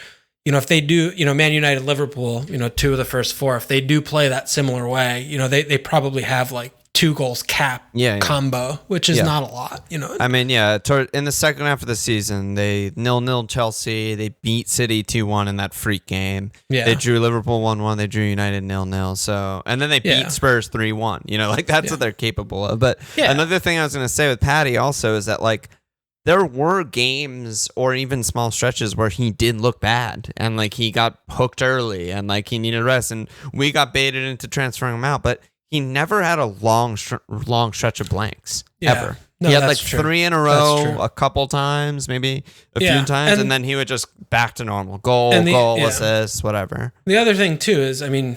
You know, if they do, you know, Man United, Liverpool, you know, 2 of the first 4, if they do play that similar way, you know, they probably have like 2 goals cap combo, which is not a lot, you know. I mean, in the second half of the season, they 0-0 Chelsea. They beat City 2-1 in that freak game. Yeah. They drew Liverpool 1-1. They drew United 0-0. So, and then they beat Spurs 3-1. You know, like that's what they're capable of. But another thing I was going to say with Patty also is that like there were games or even small stretches where he did look bad and like he got hooked early and like he needed rest and we got baited into transferring him out. But he never had a long stretch of blanks, ever. No, he had like 3 in a row a couple times, maybe a few times, and then he would just back to normal. Goal, assist, whatever. The other thing, too, is, I mean,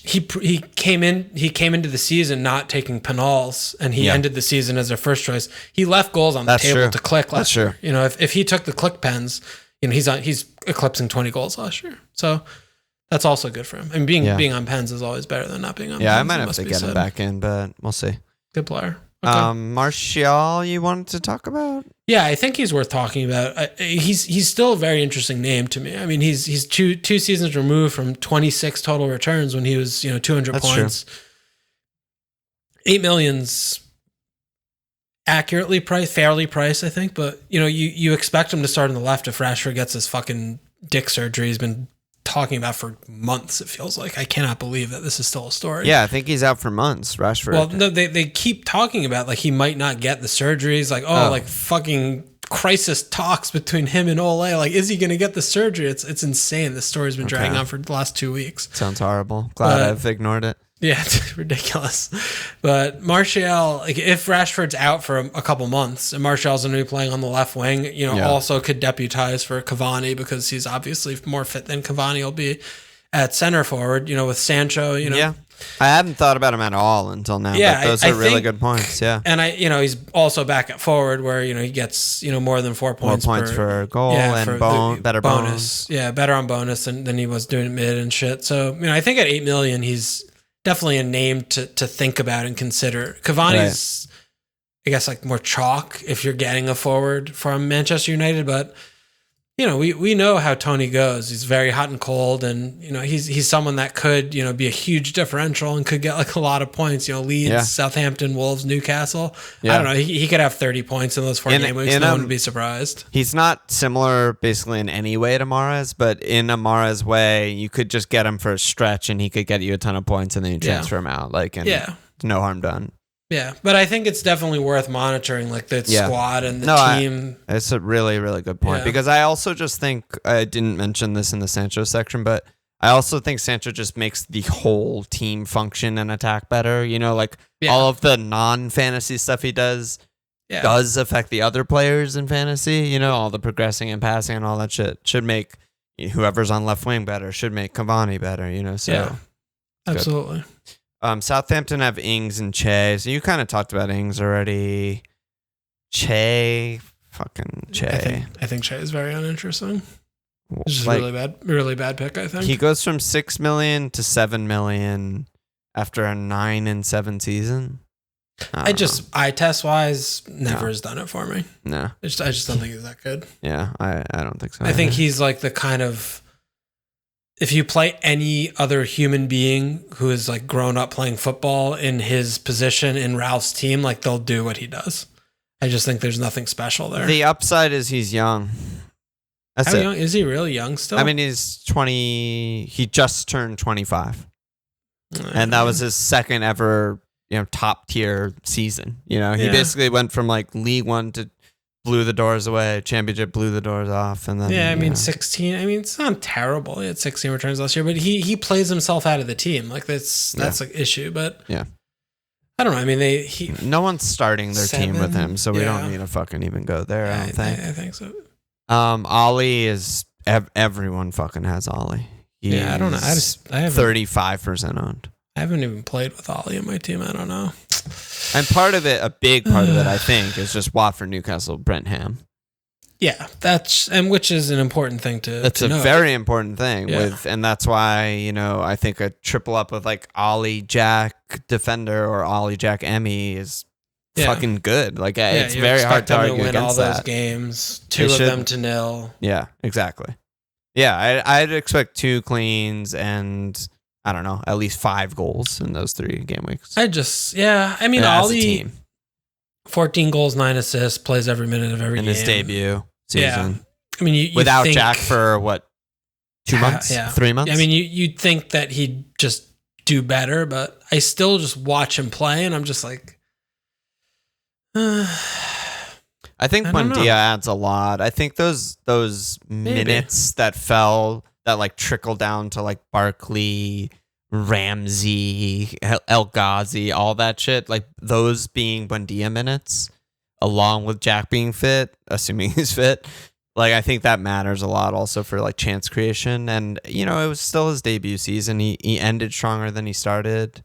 he came into the season not taking penals, and he ended the season as their first choice. He left goals on the table to click last year. You know, if he took the click pens, you know, he's eclipsing 20 goals last year. So that's also good for him. And being on pens is always better than not being on pens. Yeah, I might have to get him back in, but we'll see. Good player. Okay. Martial, you wanted to talk about? Yeah, I think he's worth talking about. He's still a very interesting name to me. I mean, he's two seasons removed from 26 total returns when he was, you know, 200 That's points. True. 8 million's accurately priced, fairly priced, I think. But, you know, you expect him to start on the left if Rashford gets his fucking dick surgery he's been talking about for months, it feels like. I cannot believe that this is still a story. Yeah, I think he's out for months, Rashford. Well, no, they keep talking about like he might not get the surgeries. Like, like fucking crisis talks between him and Ole. Like, is he going to get the surgery? It's insane. This story's been dragging on for the last 2 weeks. Sounds horrible. Glad I've ignored it. Yeah, it's ridiculous. But Martial, like if Rashford's out for a couple months and Martial's going to be playing on the left wing, you know, also could deputize for Cavani because he's obviously more fit than Cavani will be at center forward, you know, with Sancho, you know. Yeah. I hadn't thought about him at all until now. Yeah, but those are really good points. Yeah. And he's also back at forward where, you know, he gets, you know, more than 4 points. 4 points for goal and better bonus. Yeah, better on bonus than he was doing mid and shit. So, you know, I think at 8 million, he's definitely a name to think about and consider. Cavani's, I guess, like more chalk if you're getting a forward from Manchester United, but we know how Tony goes. He's very hot and cold, and he's someone that could be a huge differential and could get like a lot of points. Leeds, Southampton, Wolves, Newcastle. I don't know. He could have 30 points in those 4 game weeks. No one would be surprised. He's not similar basically in any way to Mahrez, but in a Mahrez way, you could just get him for a stretch and he could get you a ton of points, and then you transfer him out. No harm done. Yeah, but I think it's definitely worth monitoring, like the squad and the team. It's a really, really good point, because I also just think, I didn't mention this in the Sancho section, but I also think Sancho just makes the whole team function and attack better. All of the non-fantasy stuff he does affect the other players in fantasy. All the progressing and passing and all that shit should make whoever's on left wing better, should make Cavani better, Absolutely. Southampton have Ings and Che. So you kind of talked about Ings already. Che. I think Che is very uninteresting. It's just really bad pick, I think. He goes from 6 million to 7 million after a 9-7 season. Eye test wise, never has done it for me. No. I just don't think he's that good. Yeah, I don't think so. I think he's like the kind of, if you play any other human being who is like grown up playing football in his position in Ralph's team, like they'll do what he does. I just think there's nothing special there. The upside is he's young. That's How young is he? Really young still? I mean, he's 20. He just turned 25, and that was his second ever, top tier season. He basically went from like League One to blew the doors away, Championship blew the doors off, and then 16. I mean, it's not terrible. He had 16 returns last year, but he plays himself out of the team. Like that's an issue. But I don't know. I mean, no one's starting their team with him, so we don't need to fucking even go there. I don't think. I think so. Ollie is everyone fucking has Ollie. I don't know. I have 35% owned. I haven't even played with Ollie in my team. I don't know. And a big part of it, I think, is just Watford, Newcastle, Brentford. Yeah, which is an important thing to. That's a very important thing and that's why I think a triple up of like Ollie Jack defender or Ollie Jack Emmy is fucking good. Like it's very hard to argue win against all those games. 2 of them to 0. Yeah, exactly. Yeah, I'd expect 2 cleans and I don't know, at least 5 goals in those 3 game weeks. I mean, Ollie, 14 goals, 9 assists, plays every minute of every game. In his debut season. Yeah. I mean, you without think, Jack for what, 2 months? 3 months? I mean, you'd think that he'd just do better, but I still just watch him play and I'm just like, I think Buendia adds a lot. I think those minutes that fell, that like trickle down to like Barkley, Ramsey, El Ghazi, all that shit, like those being Buendia minutes, along with Jack being fit, assuming he's fit, like I think that matters a lot also for like chance creation. And it was still his debut season. He ended stronger than he started.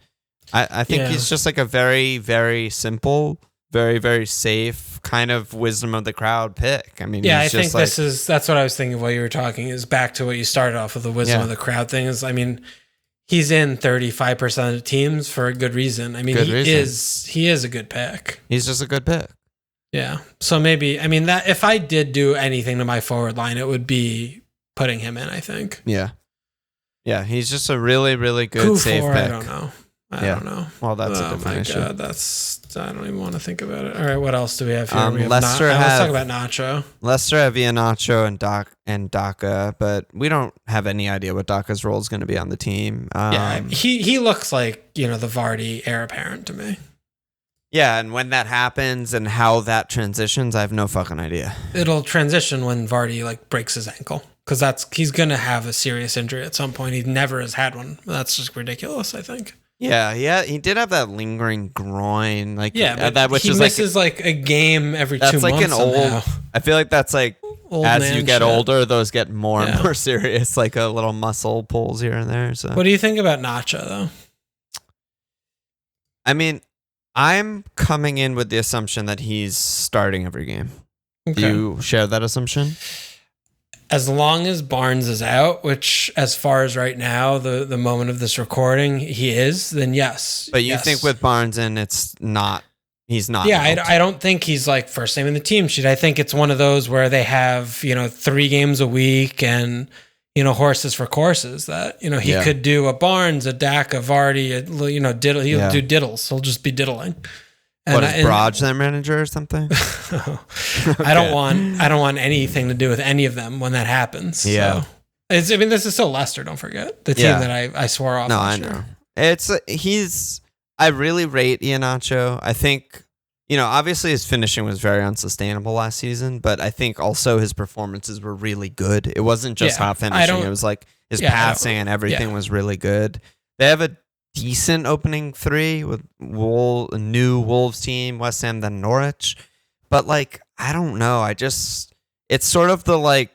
I think he's just like a very, very simple, very, very safe kind of wisdom of the crowd pick. I mean, I think that's what I was thinking while you were talking, is back to what you started off with, the wisdom of the crowd thing. Is, I mean, he's in 35% of teams for a good reason. I mean, he is a good pick. He's just a good pick. Yeah. So maybe, I mean, that if I did do anything to my forward line, it would be putting him in, I think. Yeah. Yeah. He's just a really, really good safe pick. I don't know. I don't know. Well, that's a different issue. God, I don't even want to think about it. All right, what else do we have here? Let's talk about Nacho. Leicester have Iheanacho and Daka, but we don't have any idea what Daka's role is going to be on the team. He looks like the Vardy heir apparent to me. Yeah, and when that happens and how that transitions, I have no fucking idea. It'll transition when Vardy like breaks his ankle, because he's going to have a serious injury at some point. He never has had one. That's just ridiculous, I think. Yeah, he did have that lingering groin, like he misses like a game every 2 months. That's like an old. I feel like that's like as you get older, those get more and more serious, like a little muscle pulls here and there. So, what do you think about Nacho though? I mean, I'm coming in with the assumption that he's starting every game. Okay. Do you share that assumption? as long as Barnes is out, which as far as right now, the moment of this recording, he is, then yes. But you think with Barnes in, he's not. Yeah, I don't think he's like first name in the team sheet. I think it's one of those where they have, 3 games a week and, horses for courses that, he could do a Barnes, a Dak, a Vardy, diddle. He'll do diddles. He'll just be diddling. And what is Braj their manager or something? Okay. I don't want anything to do with any of them when that happens. Yeah. So this is still Leicester, don't forget. The team that I swore off. No, I know. I really rate Iheanacho. I think, obviously his finishing was very unsustainable last season, but I think also his performances were really good. It wasn't just hot finishing. It was like his passing and everything was really good. They have a decent opening 3 with a new Wolves team, West Ham, then Norwich. But I don't know. It's sort of the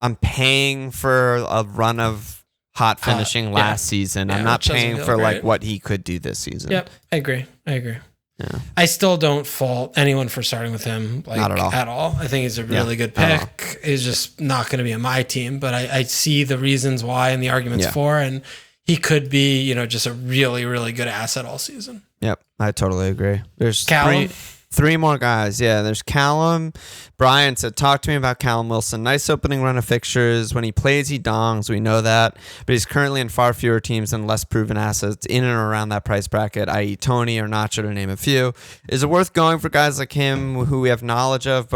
I'm paying for a run of hot finishing last season. I'm not paying for what he could do this season. Yep, I agree. Yeah. I still don't fault anyone for starting with him. Not at all. I think he's a really good pick. He's just not going to be on my team, but I see the reasons why and the arguments for, and he could be, just a really, really good asset all season. Yep, I totally agree. There's Callum. Three more guys. Yeah, there's Callum. Brian said, talk to me about Callum Wilson. Nice opening run of fixtures. When he plays, he dongs. We know that. But he's currently in far fewer teams and less proven assets in and around that price bracket, i.e. Tony or Nacho, to name a few. Is it worth going for guys like him who we have knowledge of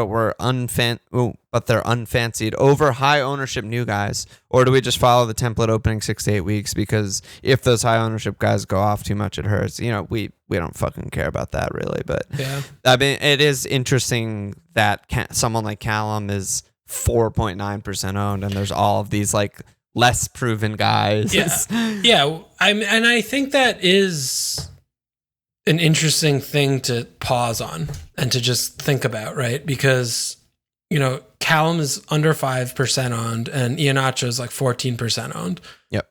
but they're unfancied over high ownership new guys? Or do we just follow the template opening 6 to 8 weeks? Because if those high ownership guys go off too much, it hurts. We don't fucking care about that really. But it is interesting that someone like Callum is 4.9% owned, and there's all of these less proven guys. I think that is an interesting thing to pause on and to just think about, right? Because Callum is under 5% owned, and Iheanacho is 14% owned. Yep.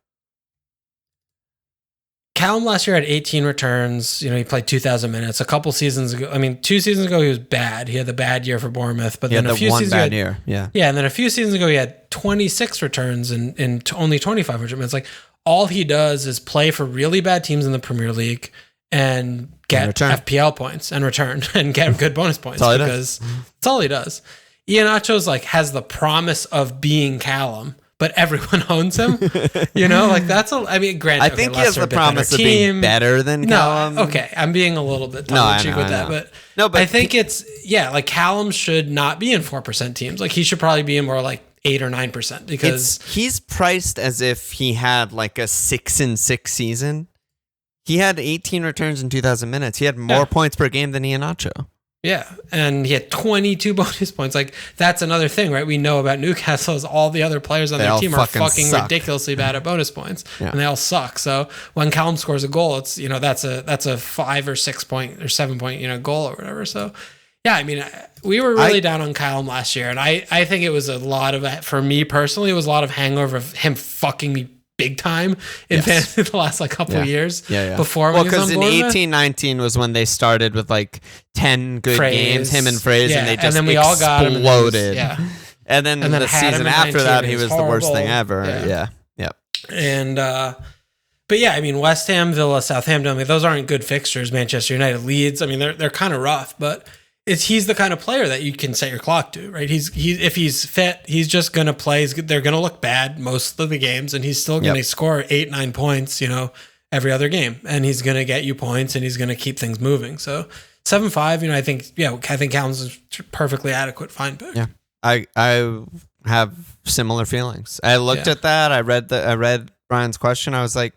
Callum last year had 18 returns. He played 2,000 minutes. A couple seasons ago, 2 seasons ago, he was bad. He had the bad year for Bournemouth, but then a few seasons ago, and then a few seasons ago, he had 26 returns and only 2,500 minutes. All he does is play for really bad teams in the Premier League and get FPL points and return and get good bonus points because that's all he does. Iheanacho's has the promise of being Callum, but everyone owns him. That's granted. I think he has the promise of being better than Callum. No, okay, I'm being a little bit tongue-in-cheek with that, but I think it's Callum should not be in 4% teams. He should probably be in more 8 or 9% because he's priced as if he had a 6-6 season. He had 18 returns in 2,000 minutes. He had more points per game than Iheanacho. Yeah, and he had 22 bonus points. That's another thing, right? We know about Newcastle is all the other players on their team are fucking ridiculously bad at bonus points, and they all suck. So when Callum scores a goal, it's that's a 5 or 6 point or 7 point goal or whatever. So we were really down on Callum last year, and I think it was a lot of, for me personally, it was a lot of hangover of him fucking me big time in fantasy the last couple of years before. Because in 18-19 was when they started with 10 good games, him and Fraser, and they just then we exploded. All got him and then the season after that, he was the worst thing ever. And West Ham, Villa, Southampton, those aren't good fixtures. Manchester United, Leeds, they're kind of rough, but he's the kind of player that you can set your clock to, right? If he's fit, he's just going to play. They're going to look bad most of the games, and he's still going to score 8-9 points, every other game, and he's going to get you points, and he's going to keep things moving. So 7.5, I think Callum's a perfectly adequate fine pick. Yeah, I have similar feelings. I looked at that. I read Brian's question. I was like,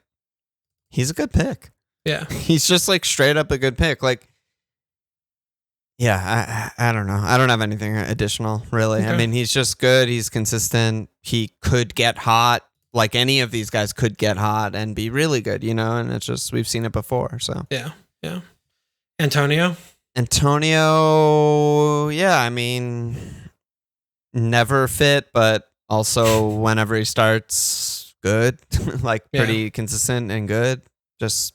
he's a good pick. Yeah, he's just straight up a good pick. Yeah, I don't know. I don't have anything additional, really. Okay. He's just good. He's consistent. He could get hot. Any of these guys could get hot and be really good, and it's just, we've seen it before. So yeah. Antonio, never fit, but also whenever he starts, good. Pretty consistent and good. Just...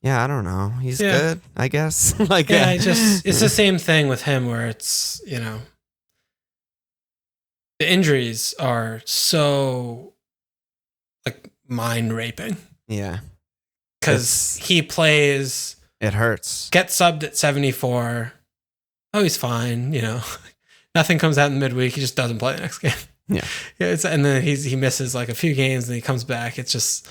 I don't know. He's good, I guess. It's the same thing with him where it's, the injuries are so like mind raping. Yeah. Because he plays. It hurts. Gets subbed at 74. Oh, he's fine. Nothing comes out in the midweek. He just doesn't play the next game. Yeah. And then he misses like a few games and he comes back. It's just,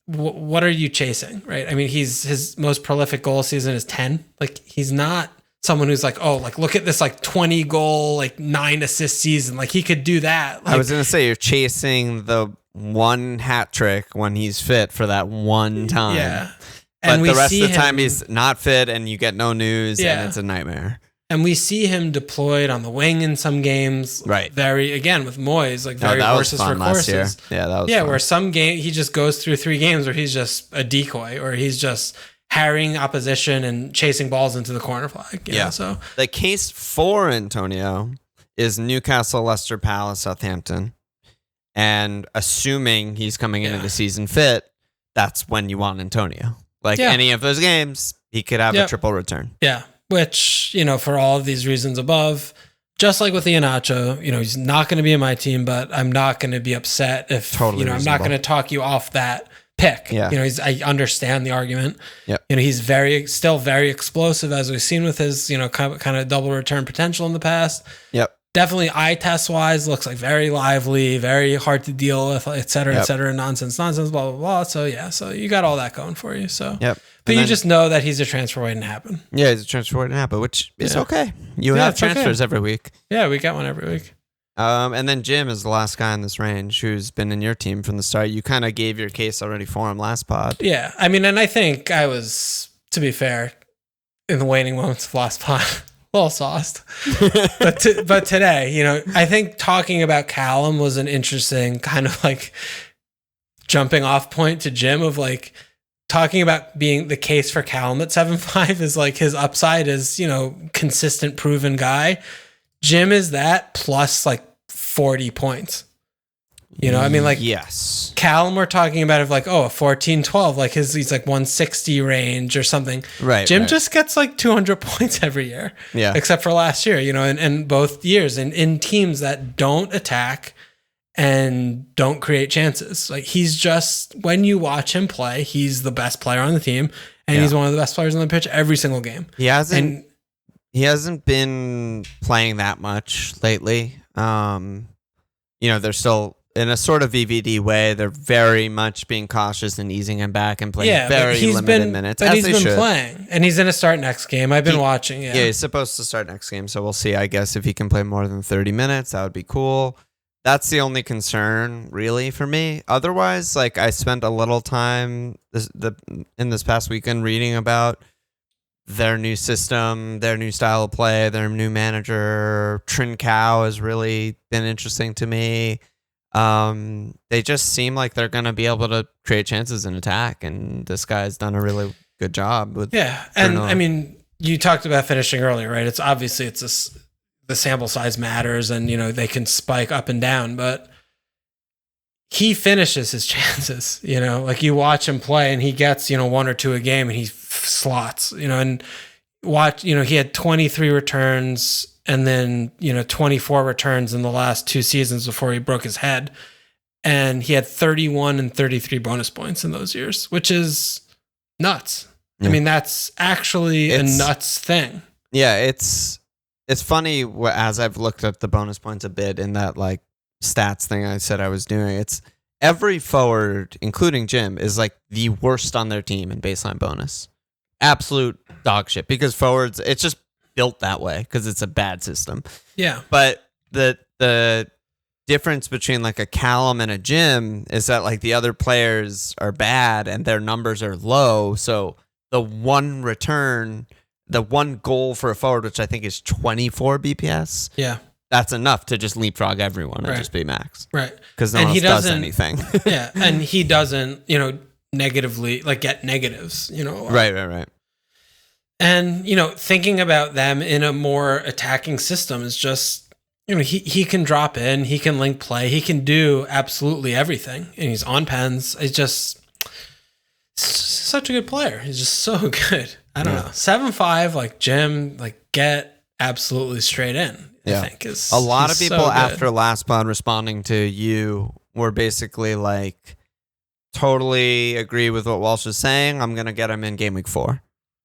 what are you chasing? Right. I mean, his most prolific goal season is 10. Like, he's not someone who's like, oh, like, look at this like 20 goal, like 9 assist season. Like, he could do that. Like, I was going to say, you're chasing the one hat trick when he's fit for that one time. Yeah. But the rest of the time he's not fit and you get no news and it's a nightmare. And we see him deployed on the wing in some games. Right. Again, with Moyes, like very horses for courses. Yeah, that was fun. Where some game he just goes through 3 games where he's just a decoy or he's just harrying opposition and chasing balls into the corner flag. You know, so the case for Antonio is Newcastle, Leicester, Palace, Southampton. And assuming he's coming into the season fit, that's when you want Antonio. Like any of those games, he could have a triple return. Yeah. Which, for all of these reasons above, just like with Iheanacho, he's not going to be in my team, but I'm not going to be upset if, I'm not going to talk you off that pick. Yeah. I understand the argument. Yep. He's still very explosive, as we've seen with his, kind of double return potential in the past. Yep. Definitely eye test wise, looks like very lively, very hard to deal with, et cetera, nonsense, blah, blah, blah. So you got all that going for you. So, but you just know that he's a transfer waiting to happen. Yeah, he's a transfer waiting to happen, which is okay. You have transfers every week. Yeah, we got one every week. And then Jim is the last guy in this range who's been in your team from the start. You kind of gave your case already for him last pod. Yeah, I mean, and I think I was, to be fair, in the waning moments of last pod, a little sauced. but today, I think talking about Callum was an interesting kind of like jumping off point to Jim of like talking about being the case for Callum at 7.5 is like his upside is, consistent proven guy. Jim is that plus like 40 points. I mean, like, yes. Callum, we're talking about of like, a 14-12, like he's like 160 range or something. Right. Jim just gets like 200 points every year. Yeah. Except for last year, and both years in teams that don't attack and don't create chances. Like, he's just, when you watch him play, he's the best player on the team and he's one of the best players on the pitch every single game. He hasn't been playing that much lately. They're still in a sort of VVD way. They're very much being cautious and easing him back and playing very limited minutes. But he's been playing, and he's going to start next game. I've been watching. Yeah, he's supposed to start next game, so we'll see. I guess if he can play more than 30 minutes, that would be cool. That's the only concern, really, for me. Otherwise, like, I spent a little time in this past weekend reading about their new system, their new style of play, their new manager. Trincao has really been interesting to me. They just seem like they're going to be able to create chances and attack, and this guy's done a really good job with. Yeah, and I mean, you talked about finishing earlier, right? It's obviously the sample size matters, and they can spike up and down, but he finishes his chances. Like, you watch him play, and he gets 1 or 2 a game, and he slots. And watch. He had 23 returns. And then, 24 returns in the last 2 seasons before he broke his head. And he had 31 and 33 bonus points in those years, which is nuts. Yeah. I mean, that's actually a nuts thing. Yeah, it's funny as I've looked at the bonus points a bit in that like stats thing I said I was doing. It's every forward, including Jim, is like the worst on their team in baseline bonus. Absolute dog shit, because forwards, it's just built that way because it's a bad system. Yeah. But the difference between like a Callum and a Jim is that like the other players are bad and their numbers are low. So the one return, the one goal for a forward, which I think is 24 BPS. Yeah. That's enough to just leapfrog everyone and just be max. Right. Because no one else does anything. Yeah. And he doesn't, negatively, like, get negatives, Right. And, thinking about them in a more attacking system is just, he can drop in, he can link play, he can do absolutely everything. And he's on pens. It's just such a good player. He's just so good. I don't know. 7.5, like Jim, like, get absolutely straight in. I think is a lot of people after last pod responding to you were basically like, totally agree with what Walsh is saying. I'm going to get him in game week 4.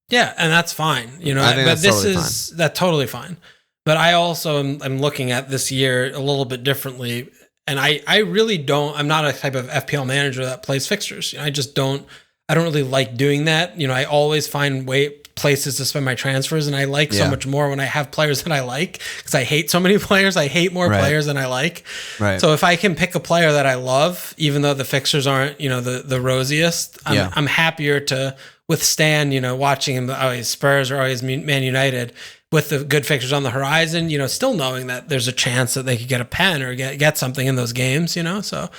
Yeah, and that's fine. You know, but that's totally fine. But I also am looking at this year a little bit differently. And I really don't, I'm not a type of FPL manager that plays fixtures. I don't really like doing that. You know, I always find places to spend my transfers, and I like so much more when I have players that I like, because I hate so many players. I hate more players than I like. Right. So if I can pick a player that I love, even though the fixtures aren't, you know, the rosiest, I'm happier to withstand, you know, watching him, he's Spurs or he's Man United with the good fixtures on the horizon, you know, still knowing that there's a chance that they could get a pen or get something in those games, you know? So,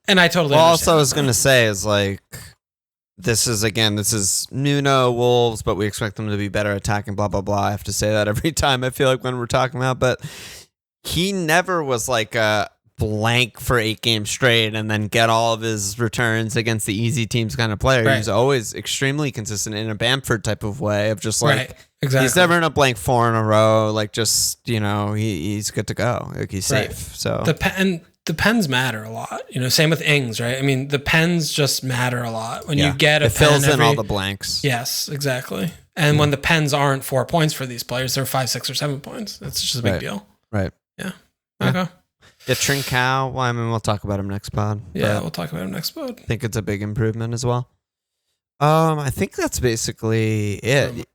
and I totally understand. Also, I was going to say is like, this is Nuno, Wolves, but we expect them to be better attacking, blah, blah, blah. I have to say that every time I feel like when we're talking about, but he never was like a blank for 8 games straight and then get all of his returns against the easy teams kind of player. Right. He was always extremely consistent in a Bamford type of way of just like, exactly. He's never in a blank 4 in a row. Like just, you know, he's good to go. Like he's safe. So the pens matter a lot. You know, same with Ings, right? I mean, the pens just matter a lot. When you get a pen, it fills in all the blanks. Yes, exactly. And when the pens aren't 4 points for these players, they're 5, 6, or 7 points. It's just a big deal. Right. Yeah. Okay. Yeah, Trincao. Well, I mean, we'll talk about him next pod. Yeah, we'll talk about him next pod. I think it's a big improvement as well. I think that's basically it.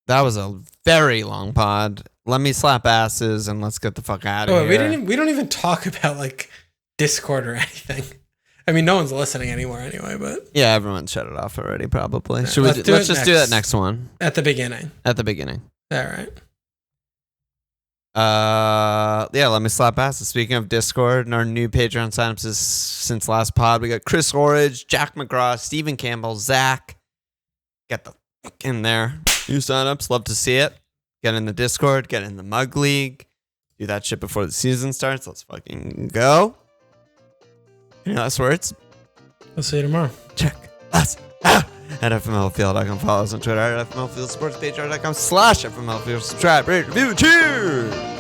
That was a very long pod. Let me slap asses and let's get the fuck out of here. We don't even talk about like Discord or anything. I mean, no one's listening anymore anyway. But yeah, everyone shut it off already. Probably. Should we? Let's just do that next one at the beginning. At the beginning. All right. Yeah, let me slap asses. Speaking of Discord and our new Patreon signups since last pod, we got Chris Orridge, Jack McGraw, Stephen Campbell, Zach. Get the fuck in there. New signups, love to see it. Get in the Discord, get in the Mug League. Do that shit before the season starts. Let's fucking go. Any last words? I'll see you tomorrow. Check us out at FMLField.com. Follow us on Twitter at FMLField Sports, Patreon.com/FMLField. Subscribe, rate, review. Cheers!